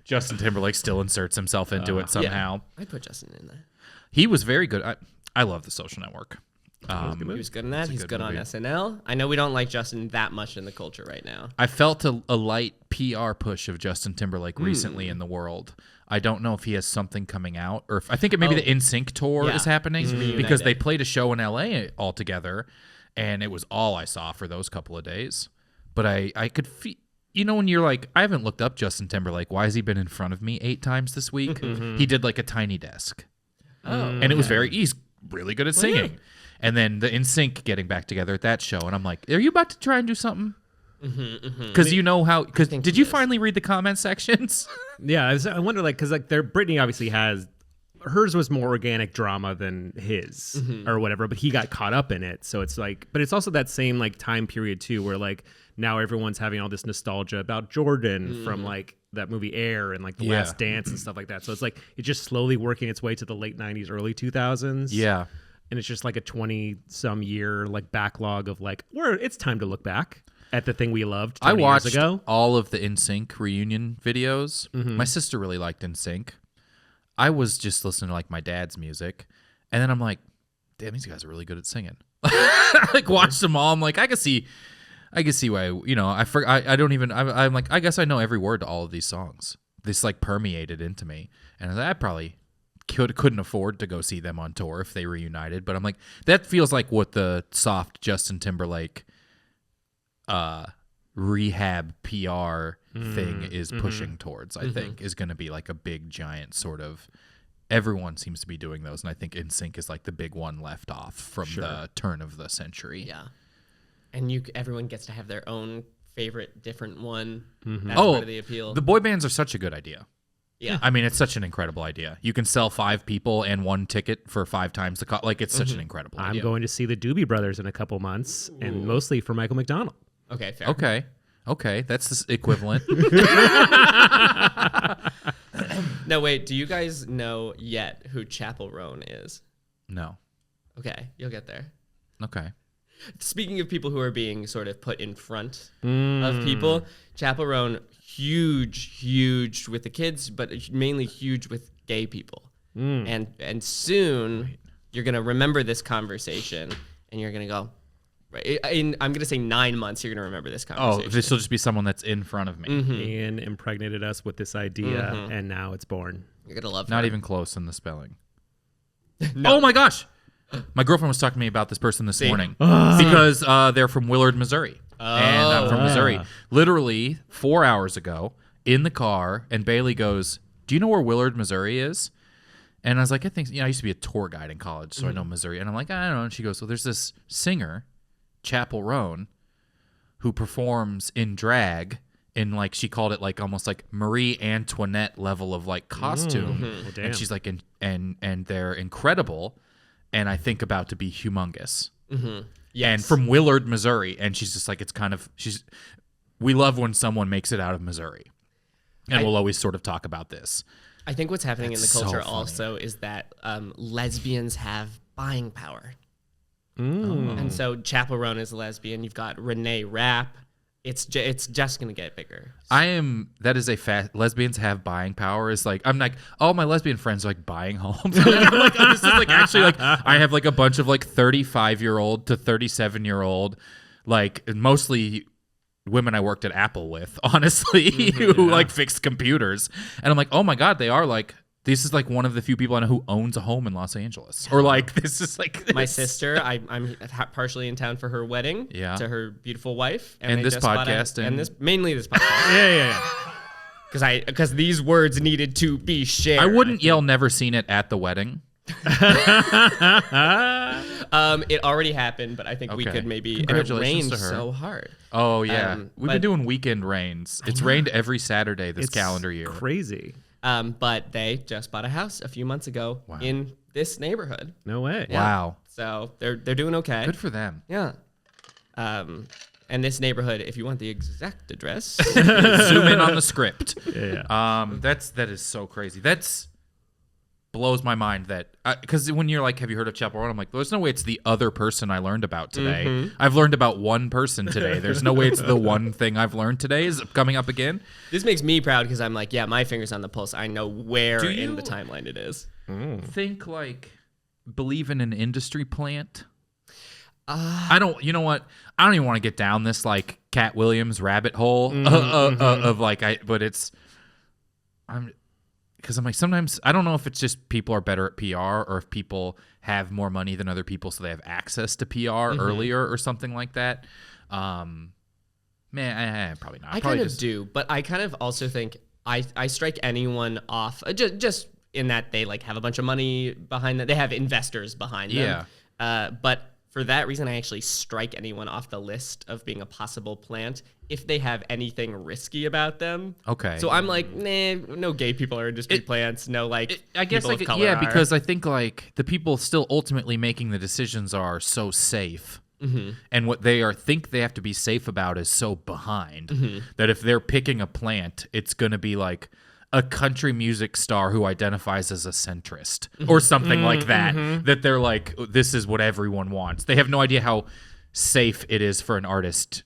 Justin Timberlake still inserts himself into it somehow. Yeah, I'd put Justin in there. He was very good. I love The Social Network. He was good in that. He's good on SNL. I know we don't like Justin that much in the culture right now. I felt a light PR push of Justin Timberlake recently in the world. I don't know if he has something coming out, or I think it maybe the NSYNC tour is happening because they played a show in LA all together, and it was all I saw for those couple of days. But I could feel. You know, when you're like, I haven't looked up Justin Timberlake. Why has he been in front of me 8 times this week? He did like a Tiny Desk. And it was he's really good at singing. And then the NSYNC getting back together at that show. And I'm like, are you about to try and do something? Because you know how, did you finally read the comment sections? Yeah. I wonder, like, because like Britney obviously has, hers was more organic drama than his or whatever, but he got caught up in it. So it's like, but it's also that same like time period too, where like, now everyone's having all this nostalgia about Jordan from like that movie Air and like The Last Dance and stuff like that. So it's like it's just slowly working its way to the late 90s, early 2000s. Yeah. And it's just like a 20-some year like backlog of like, it's time to look back at the thing we loved 20 years ago. I watched all of the NSYNC reunion videos. My sister really liked NSYNC. I was just listening to like my dad's music. And then I'm like, damn, these guys are really good at singing. I like watched them all. I'm like, I can see why, you know, I'm like, I guess I know every word to all of these songs. This like permeated into me. And I probably couldn't afford to go see them on tour if they reunited. But I'm like, that feels like what the soft Justin Timberlake rehab PR thing is pushing towards, I think, is going to be like a big, giant sort of, everyone seems to be doing those. And I think NSYNC is like the big one left off from the turn of the century. Yeah. And everyone gets to have their own favorite different one. That's part of the appeal. The boy bands are such a good idea. Yeah. I mean, it's such an incredible idea. You can sell 5 people and 1 ticket for 5 times the cost. Like, it's such an incredible idea. I'm going to see the Doobie Brothers in a couple months, and mostly for Michael McDonald. Okay, fair. Okay, that's the equivalent. No, wait. Do you guys know yet who Chapel Roan is? No. Okay, you'll get there. Okay. Speaking of people who are being sort of put in front of people, Chappell Roan, huge with the kids, but mainly huge with gay people. And soon you're going to remember this conversation and you're going to go, right, I'm going to say 9 months, you're going to remember this conversation. Oh, this will just be someone that's in front of me. Ian impregnated us with this idea, and now it's born. You're going to love Not her. even close in the spelling. Oh my gosh. My girlfriend was talking to me about this person this morning because they're from Willard, Missouri. And I'm from Missouri. Literally 4 hours ago in the car, and Bailey goes, "Do you know where Willard, Missouri is?" And I was like, I think, I used to be a tour guide in college, so I know Missouri. And I'm like, I don't know. And she goes, well, there's this singer, Chappell Roan, who performs in drag in, like, she called it like almost like Marie Antoinette level of like costume. Well, damn. And she's like, and they're incredible. And I think about to be humongous. Yes. And from Willard, Missouri. And she's just like, it's kind of, we love when someone makes it out of Missouri. And we'll always sort of talk about this. I think what's happening That's in the so culture funny. also is that lesbians have buying power. And so Chappell Roan is a lesbian. You've got Renee Rapp. It's just going to get bigger. That is a fact. Lesbians have buying power. Is like, I'm like, all my lesbian friends are like buying homes. I'm like, oh, this is like actually like, I have like a bunch of like 35-year-old to 37-year-old, like mostly women I worked at Apple with, honestly, who like fix computers. And I'm like, oh my God, they are like, this is like one of the few people I know who owns a home in Los Angeles. Or like, this is like My sister, I'm partially in town for her wedding to her beautiful wife. And they this just bought podcast and and- this mainly this podcast. Yeah. Because these words needed to be shared. I wouldn't yell never seen it at the wedding. It already happened, but I think we Okay. could maybe. And it Congratulations rained to her. so hard. Oh yeah. We've but- been doing weekend rains. It's rained every Saturday this It's calendar year. Crazy. But they just bought a house a few months ago in this neighborhood. No way. Wow. So they're doing okay. Good for them. Yeah. And this neighborhood, if you want the exact address, Zoom in on the script. Yeah. That is so crazy. That's blows my mind that because when you're like, have you heard of Chappell Roan? I'm like, there's no way it's the other person I learned about today. I've learned about one person today. There's no way it's the one thing I've learned today is coming up again. this makes me proud because I'm like, yeah, my finger's on the pulse. I know where Do in you- the timeline it is. Think like believe in an industry plant. I don't. You know what? I don't even want to get down this like Cat Williams rabbit hole of like but it's because I'm like sometimes I don't know if it's just people are better at PR or if people have more money than other people so they have access to PR earlier or something like that. Probably not. I Probably kind of just, do, but I kind of also think I strike anyone off just in that they like have a bunch of money behind them. They have investors behind them. But for that reason, I actually strike anyone off the list of being a possible plant if they have anything risky about them. Okay. So I'm like, nah, no gay people are industry plants. No, like, I guess people like of color yeah, are. because I think like the people still ultimately making the decisions are so safe, and what they think they have to be safe about is so behind that if they're picking a plant, it's gonna be like a country music star who identifies as a centrist or something like that. That they're like, this is what everyone wants. They have no idea how safe it is for an artist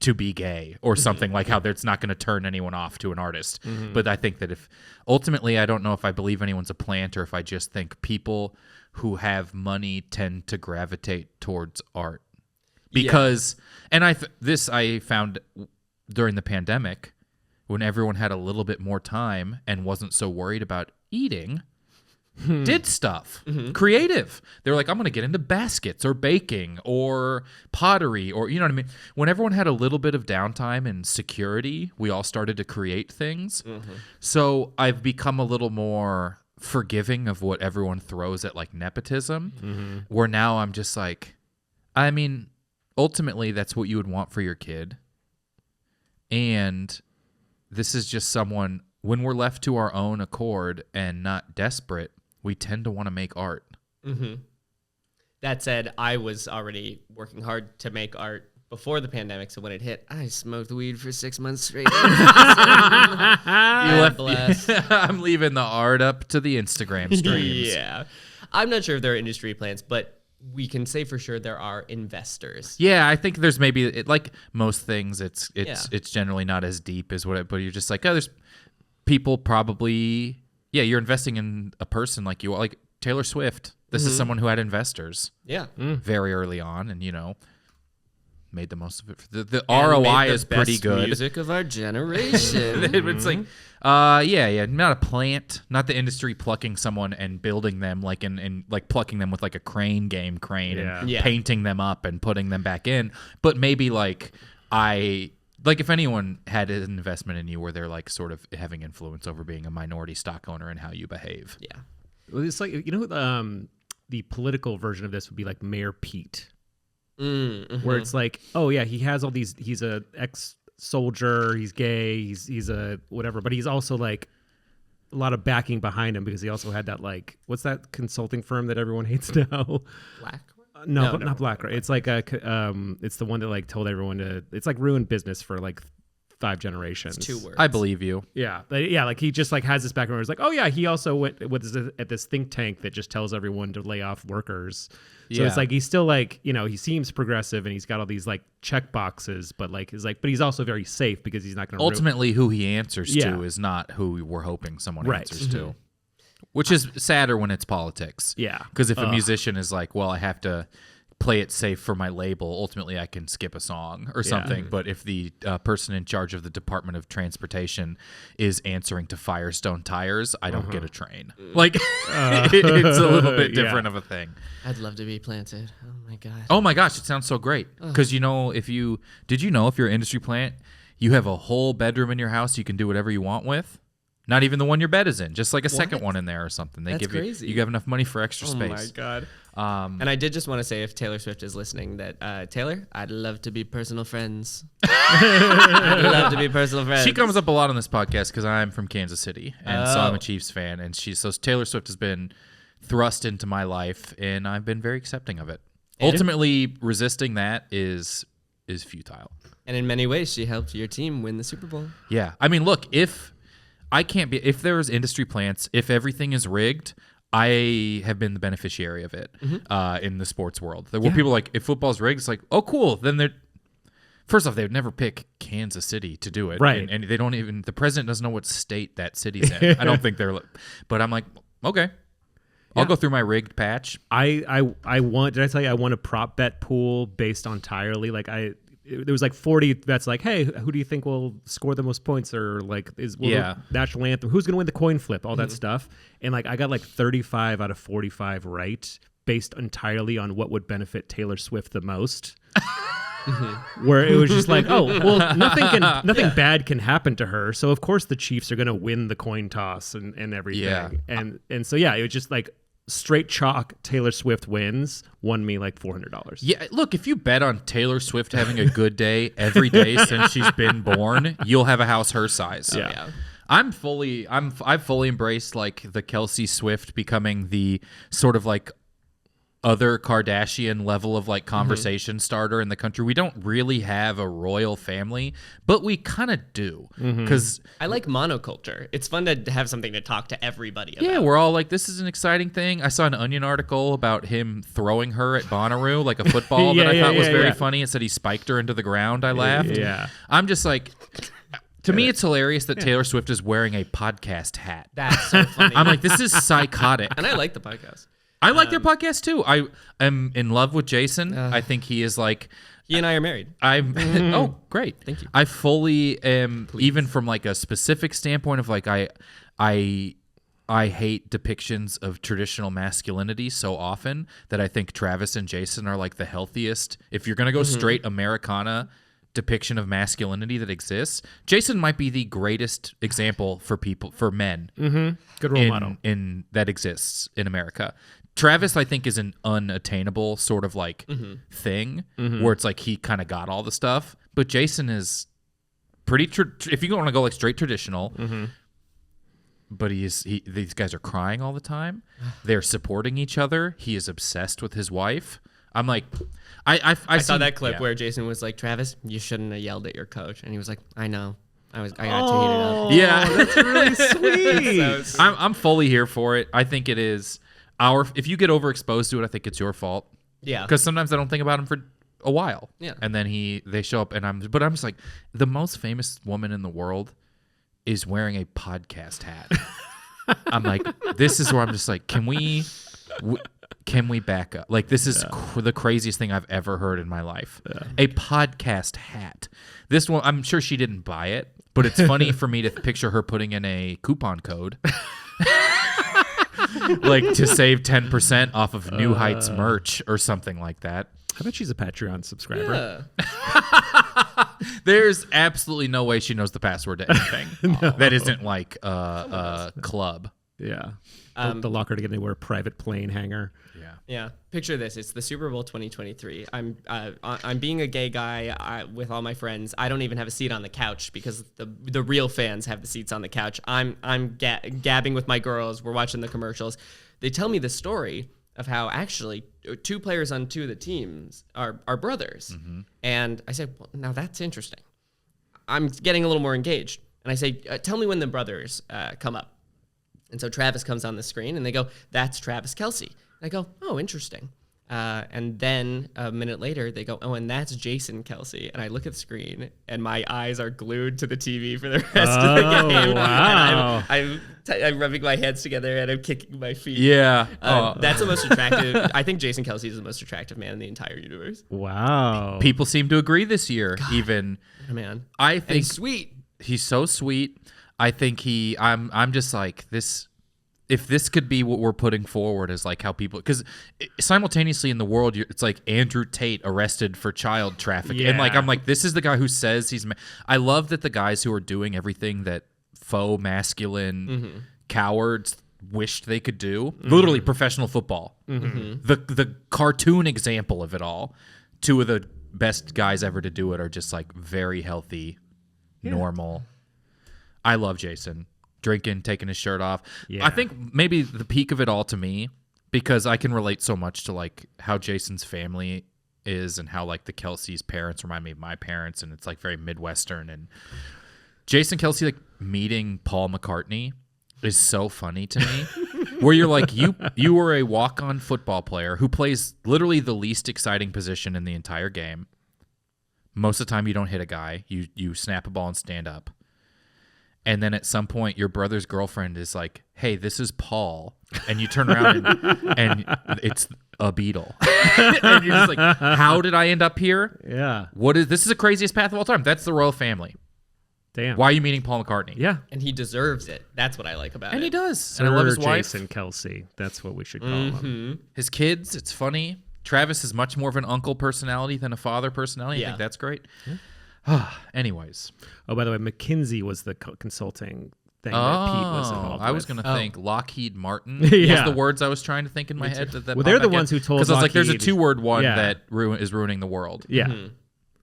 to be gay or something like how it's not going to turn anyone off to an artist. But I think that if ultimately, I don't know if I believe anyone's a plant or if I just think people who have money tend to gravitate towards art because, and I found during the pandemic when everyone had a little bit more time and wasn't so worried about eating, did stuff creative. They were like, I'm going to get into baskets or baking or pottery or, you know what I mean? When everyone had a little bit of downtime and security, we all started to create things. So I've become a little more forgiving of what everyone throws at like nepotism, where now I'm just like, I mean, ultimately that's what you would want for your kid. And this is just someone, when we're left to our own accord and not desperate, we tend to want to make art. That said, I was already working hard to make art before the pandemic. So when it hit, I smoked weed for 6 months straight. Bless. I'm leaving the art up to the Instagram streams. Yeah. I'm not sure if there are industry plants, but we can say for sure there are investors. Yeah, I think there's maybe like most things, it's generally not as deep as what. But you're just like, oh, there's people probably. Yeah, you're investing in a person like you, like Taylor Swift. This is someone who had investors. Yeah. Very early on, and made the most of it. The And ROI made the is pretty best good. Music of our generation. It's like, yeah, not a plant, not the industry plucking someone and building them like like plucking them with like a crane and Yeah. painting them up and putting them back in, but maybe like if anyone had an investment in you where they're like sort of having influence over being a minority stock owner and how you behave. Yeah. Well, it's like the political version of this would be like Mayor Pete, where it's like, oh yeah, he has all these. He's a ex-soldier. He's gay. He's a whatever, but he's also like a lot of backing behind him because he also had that like what's that consulting firm that everyone hates now? Black. No, not BlackRock. It's like it's the one that like told everyone to. It's like ruined business for like 5 generations. It's 2 words. I believe you. Yeah, but yeah, like he just like has this background where it's like, oh yeah, he also went at this think tank that just tells everyone to lay off workers. So Yeah. it's like he's still like he seems progressive and he's got all these like check boxes, but but he's also very safe because he's not going to Ultimately, who he answers Yeah. to is not who we're hoping someone Right. answers to. Which is sadder when it's politics. Yeah. Because if a musician is like, well, I have to play it safe for my label, ultimately I can skip a song or something. But if the person in charge of the Department of Transportation is answering to Firestone tires, I don't get a train. Like, it's a little bit different of a thing. I'd love to be planted. Oh my god. Oh my gosh, it sounds so great. Because if you're an industry plant, you have a whole bedroom in your house you can do whatever you want with. Not even the one your bed is in, just like a second one in there or something. They That's give crazy. you have enough money for extra Oh space. my god. And I did just want to say, if Taylor Swift is listening, that Taylor, I'd love to be personal friends. I'd love to be personal friends. She comes up a lot on this podcast because I'm from Kansas City, and so I'm a Chiefs fan. And so Taylor Swift has been thrust into my life, and I've been very accepting of it. Ultimately, resisting that is futile. And in many ways, she helped your team win the Super Bowl. Yeah, I mean, look, if there's industry plants, if everything is rigged, I have been the beneficiary of it in the sports world. There were people like, if football's rigged, it's like, oh, cool. Then first off, they would never pick Kansas City to do it. Right. And they don't even, the president doesn't know what state that city's in. I don't think but I'm like, okay, I'll go through my rigged patch. did I tell you I won a prop bet pool based entirely like there was like 40 bets like, hey, who do you think will score the most points, or like national anthem, who's gonna win the coin flip, all that stuff. And like I got like 35 out of 45 right based entirely on what would benefit Taylor Swift the most. Where it was just like, oh well, nothing bad can happen to her, so of course the Chiefs are gonna win the coin toss and everything. And so it was just like straight chalk. Taylor Swift won me like $400. Yeah, look, if you bet on Taylor Swift having a good day every day since she's been born, you'll have a house her size. Yeah. I've fully embraced like the Kelsey Swift becoming the sort of like other Kardashian level of like conversation starter in the country. We don't really have a royal family, but we kind of do, because I like monoculture. It's fun to have something to talk to everybody about. yeah, we're all like, this is an exciting thing. I saw an Onion article about him throwing her at Bonnaroo like a football that I thought was very funny. It said he spiked her into the ground. I laughed. Yeah. I'm just like, to me, it's hilarious that Taylor Swift is wearing a podcast hat. That's so funny. I'm like, this is psychotic. And I like the podcast. I like their podcast too. I am in love with Jason. I think he is like, He and I are married. oh, great. Thank you. I fully am, even from like a specific standpoint of like, I hate depictions of traditional masculinity so often that I think Travis and Jason are like the healthiest. If you're going to go straight Americana depiction of masculinity that exists, Jason might be the greatest example for men. Good role model. In that exists in America. Travis, I think, is an unattainable sort of like thing where it's like he kind of got all the stuff. But Jason is pretty, if you want to go like straight traditional, but these guys are crying all the time. They're supporting each other. He is obsessed with his wife. I'm like, I saw that clip where Jason was like, Travis, you shouldn't have yelled at your coach. And he was like, I know. I got too heated up. Yeah. That's really sweet. I'm fully here for it. I think it is if you get overexposed to it, I think it's your fault. Yeah. Because sometimes I don't think about him for a while. Yeah. And then they show up, and I'm just like, the most famous woman in the world is wearing a podcast hat. I'm like, this is where I'm just like, can we back up? Like, this is the craziest thing I've ever heard in my life. Yeah. A podcast hat. This one, I'm sure she didn't buy it, but it's funny for me to picture her putting in a coupon code. Like to save 10% off of New Heights merch or something like that. I bet she's a Patreon subscriber. Yeah. There's absolutely no way she knows the password to anything that isn't like a club. Yeah. The locker to get anywhere, private plane hangar. Yeah. Yeah. Picture this. It's the Super Bowl 2023. I'm being a gay guy with all my friends. I don't even have a seat on the couch because the real fans have the seats on the couch. I'm gabbing with my girls. We're watching the commercials. They tell me the story of how actually 2 players on 2 of the teams are brothers. Mm-hmm. And I say, well, now that's interesting. I'm getting a little more engaged. And I say, tell me when the brothers come up. And so Travis comes on the screen, and they go, that's Travis Kelce. And I go, oh, interesting. And then a minute later, they go, oh, and that's Jason Kelce. And I look at the screen, and my eyes are glued to the TV for the rest of the game. Wow. And I'm rubbing my hands together, and I'm kicking my feet. Yeah. That's the most attractive. I think Jason Kelce is the most attractive man in the entire universe. Wow. People seem to agree this year, even. Oh, man. I think he's sweet. He's so sweet. I think I'm just like this. If this could be what we're putting forward as like how people, because simultaneously in the world, it's like Andrew Tate arrested for child trafficking. And like, I'm like, this is the guy who says I love that the guys who are doing everything that faux masculine cowards wished they could do, literally professional football, the cartoon example of it all, 2 of the best guys ever to do it are just like very healthy, normal. I love Jason. Drinking, taking his shirt off. Yeah. I think maybe the peak of it all to me, because I can relate so much to like how Jason's family is and how like the Kelce's parents remind me of my parents, and it's like very Midwestern. And Jason Kelce like meeting Paul McCartney is so funny to me. Where you're like, you were a walk-on football player who plays literally the least exciting position in the entire game. Most of the time you don't hit a guy. You snap a ball and stand up. And then at some point, your brother's girlfriend is like, hey, this is Paul. And you turn around and it's a Beatle. And you're just like, how did I end up here? Yeah. This is the craziest path of all time. That's the royal family. Damn. Why are you meeting Paul McCartney? Yeah. And he deserves it. That's what I like about it. And he does. Sir And I love his wife. Jason Kelce. That's what we should call him. His kids, it's funny. Travis is much more of an uncle personality than a father personality. I Yeah. think that's great. Anyways. Oh, by the way, McKinsey was the consulting thing that Pete was involved with. I was going to think Lockheed Martin Yeah. was the words I was trying to think in my head. That Well, they're the ones who told because I was like, there's a Lockheed- 2-word one Yeah. that is ruining the world. Yeah.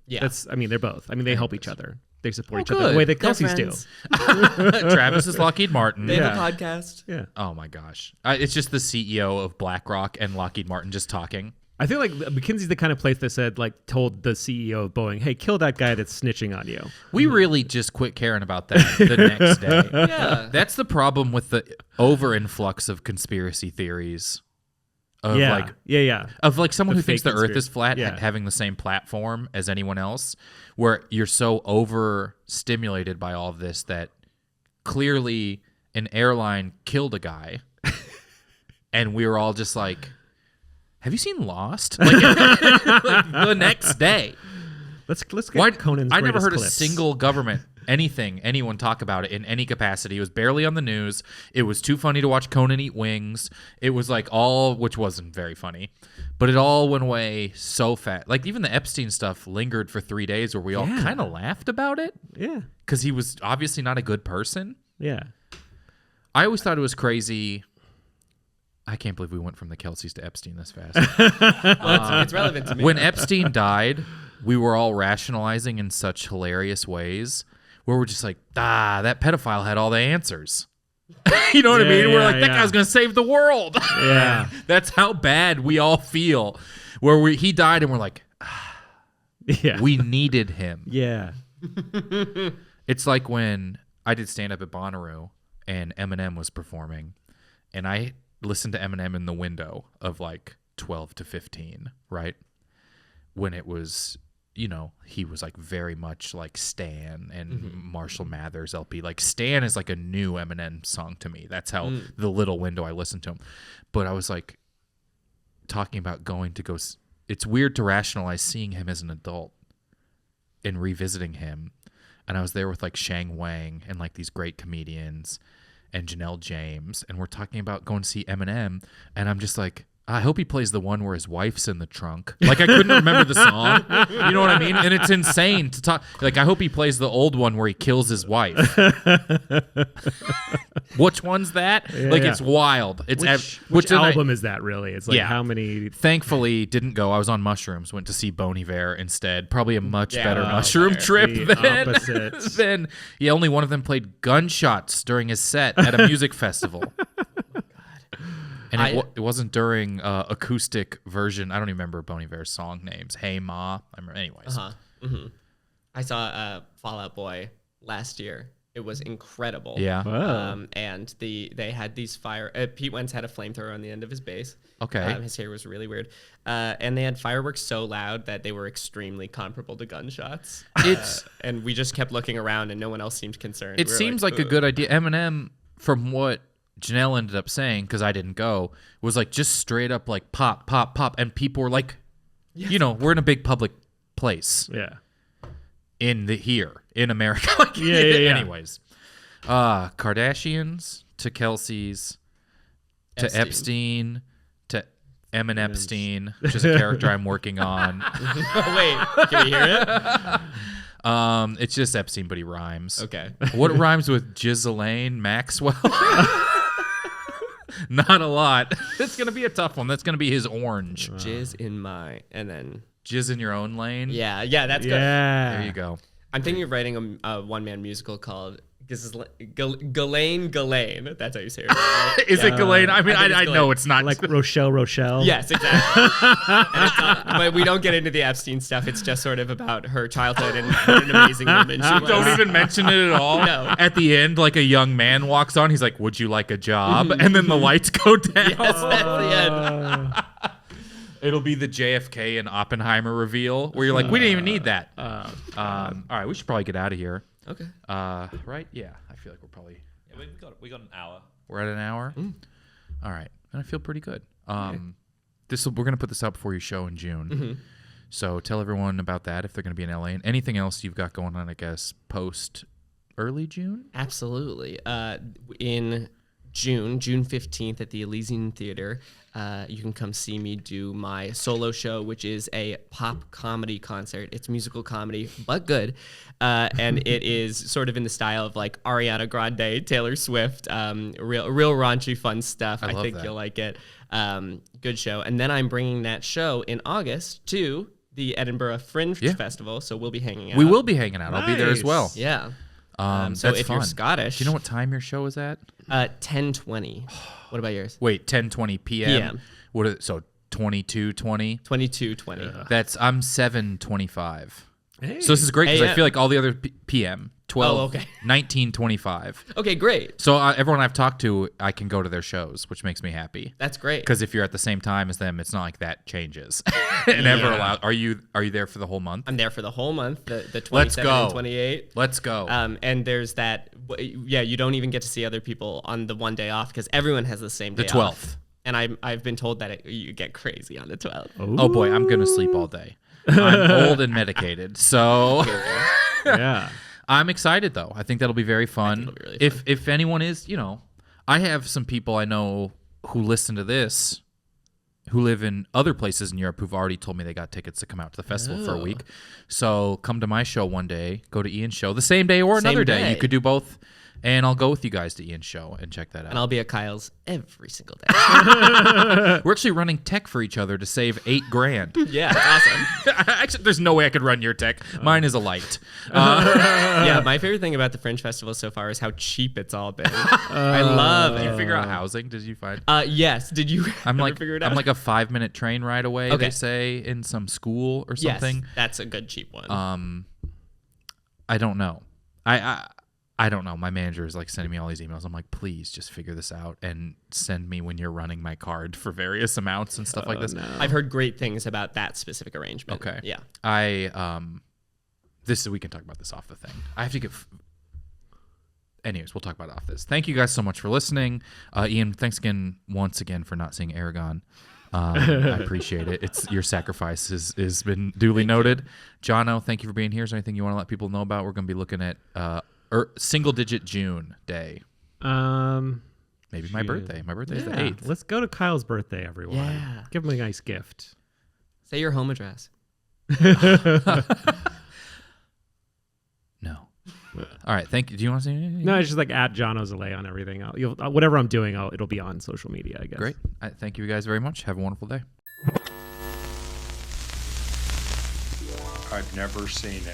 Yeah. They're both. I mean, they help each other. They support each other good. the way the They're Kelce's do. friends. Travis is Lockheed Martin. They have Yeah. a podcast. Yeah. Oh my gosh. It's just the CEO of BlackRock and Lockheed Martin just talking. I feel like McKinsey's the kind of place that said, like, told the CEO of Boeing, hey, kill that guy that's snitching on you. We really just quit caring about that the next day. Yeah. That's the problem with the over-influx of conspiracy theories. Of Yeah. like someone The who thinks fake the Earth is conspiracy. flat Yeah. having the same platform as anyone else, where you're so overstimulated by all of this that clearly an airline killed a guy, and we were all just like, "Have you seen Lost?" Like, like the next day. Let's get Conan's I never greatest heard clips. a single government anyone talk about it in any capacity. It was barely on the news. It was too funny to watch Conan eat wings. It was like which wasn't very funny, but it all went away so fast. Like even the Epstein stuff lingered for 3 days where we all kind of laughed about it Yeah. because he was obviously not a good person. Yeah. I always thought it was crazy. I can't believe we went from the Kelce's to Epstein this fast. Well, it's relevant to me. When Epstein died, we were all rationalizing in such hilarious ways where we're just like, that pedophile had all the answers. You know what I mean? We're like, that guy's going to save the world. Yeah. That's how bad we all feel. Where he died and we're like, Yeah. we needed him. Yeah. It's like when I did stand up at Bonnaroo and Eminem was performing, and I listened to Eminem in the window of like 12 to 15, right? When it was, you know, he was like very much like Stan and Marshall Mathers LP. Like Stan is like a new Eminem song to me. That's how the little window I listened to him. But I was like talking about going to go. It's weird to rationalize seeing him as an adult and revisiting him. And I was there with like Shang Wang and like these great comedians and Janelle James. And we're talking about going to see Eminem. And I'm just like, I hope he plays the one where his wife's in the trunk. Like, I couldn't remember the song. You know what I mean? And it's insane to talk. Like, I hope he plays the old one where he kills his wife. Which one's that? It's wild. It's which album is that really? It's like how many? Thankfully, didn't go. I was on mushrooms. Went to see Bon Iver instead. Probably a much better mushroom trip than. Yeah, only one of them played Gunshots during his set at a music festival. And it wasn't during acoustic version. I don't even remember Bon Iver's song names. Hey Ma. I remember. Anyways. I saw Fall Out Boy last year. It was incredible. Yeah. Wow. And they had these Pete Wentz had a flamethrower on the end of his bass. Okay. His hair was really weird. And they had fireworks so loud that they were extremely comparable to gunshots. And we just kept looking around and no one else seemed concerned. It seems like a good idea. Eminem, from what Janelle ended up saying, because I didn't go, was like just straight up like pop, pop, pop. And people were like, you know, we're in a big public place. Yeah. Here in America. Like, yeah. Anyways. Kardashians to Kelsey's to Epstein to Emin Epstein, which is a character I'm working on. Wait, can we hear it? It's just Epstein, but he rhymes. Okay. What rhymes with Ghislaine Maxwell? Not a lot. It's going to be a tough one. That's going to be his orange. Jizz in my, and then. Jizz in your own lane? Yeah, that's good. There you go. I'm thinking of writing a one-man musical called Ghislaine. That's how you say it. Right? Is it Ghislaine? I mean, I know it's not. Like Rochelle. Yes, exactly. But we don't get into the Epstein stuff. It's just sort of about her childhood and what an amazing woman she was. Don't even mention it at all. No. At the end, like a young man walks on. He's like, "Would you like a job?" And then the lights go down. Yes, that's the end. It'll be the JFK and Oppenheimer reveal where you're like, we didn't even need that. All right, we should probably get out of here. Okay. Right? Yeah, I feel like we're probably. Yeah, we got an hour. We're at an hour. All right, and I feel pretty good. We're gonna put this out before your show in June. So tell everyone about that if they're gonna be in LA, and anything else you've got going on. I guess post early June. Absolutely. In June 15th at the Elysian Theater, you can come see me do my solo show, which is a pop comedy concert. It's musical comedy, but good. And it is sort of in the style of like Ariana Grande, Taylor Swift, real raunchy, fun stuff. I think you'll like it. Good show. And then I'm bringing that show in August to the Edinburgh Fringe Festival, so we'll be hanging out. We will be hanging out. I'll be there as well. Yeah. So that's if fun. you're Scottish, do you know what time your show is at? 10:20. What about yours? Wait, 10:20 p.m. What is it? So 22:20. 22:20. That's I'm 7:25. Hey. So this is great because I AM. feel like all the other p.m. 12, Oh, okay. 19:25. Okay, great. So everyone I've talked to, I can go to their shows, which makes me happy. That's great. Because if you're at the same time as them, it's not like that changes. It never allowed. Are you there for the whole month? I'm there for the whole month, the 27 Let's go. and 28. Let's go. And there's that. Yeah, you don't even get to see other people on the one day off because everyone has the same day The 12th. off. And I've been told that you get crazy on the 12th. Oh boy, I'm gonna sleep all day. I'm old and medicated, so Yeah. I'm excited though. I think that'll be very fun. it'll be really fun. If anyone is, I have some people I know who listen to this, who live in other places in Europe, who've already told me they got tickets to come out to the festival for a week. So come to my show one day, go to Ian's show the same day or Same another day. day. You could do both. And I'll go with you guys to Ian's show and check that out. And I'll be at Kyle's every single day. We're actually running tech for each other to save $8,000. Yeah, that's awesome. Actually, there's no way I could run your tech. Mine is a light. Yeah, my favorite thing about the Fringe Festival so far is how cheap it's all been. I love Did you it. figure out housing? Did you find? Yes. Did you I'm ever like figure it out? I'm like a 5-minute train ride away. Okay. They say in some school or something. Yes, that's a good cheap one. I don't know. I I don't know. My manager is like sending me all these emails. I'm like, please just figure this out and send me when you're running my card for various amounts and stuff like this. No. I've heard great things about that specific arrangement. Okay. Yeah. We can talk about this off the thing. I have to get. Anyways, we'll talk about it off this. Thank you guys so much for listening. Ian, thanks once again for not seeing Eragon. I appreciate it. It's your sacrifice has been duly noted. Jono, thank you for being here. Is there anything you want to let people know about? We're going to be looking at single digit June day. Maybe my birthday. My birthday is the 8th. Let's go to Kyle's birthday, everyone. Yeah. Give him a nice gift. Say your home address. No. All right. Thank you. Do you want to say anything? No, it's just like at Jono Zalay on everything. Whatever I'm doing, it'll be on social media, I guess. Great. Thank you guys very much. Have a wonderful day. I've never seen it.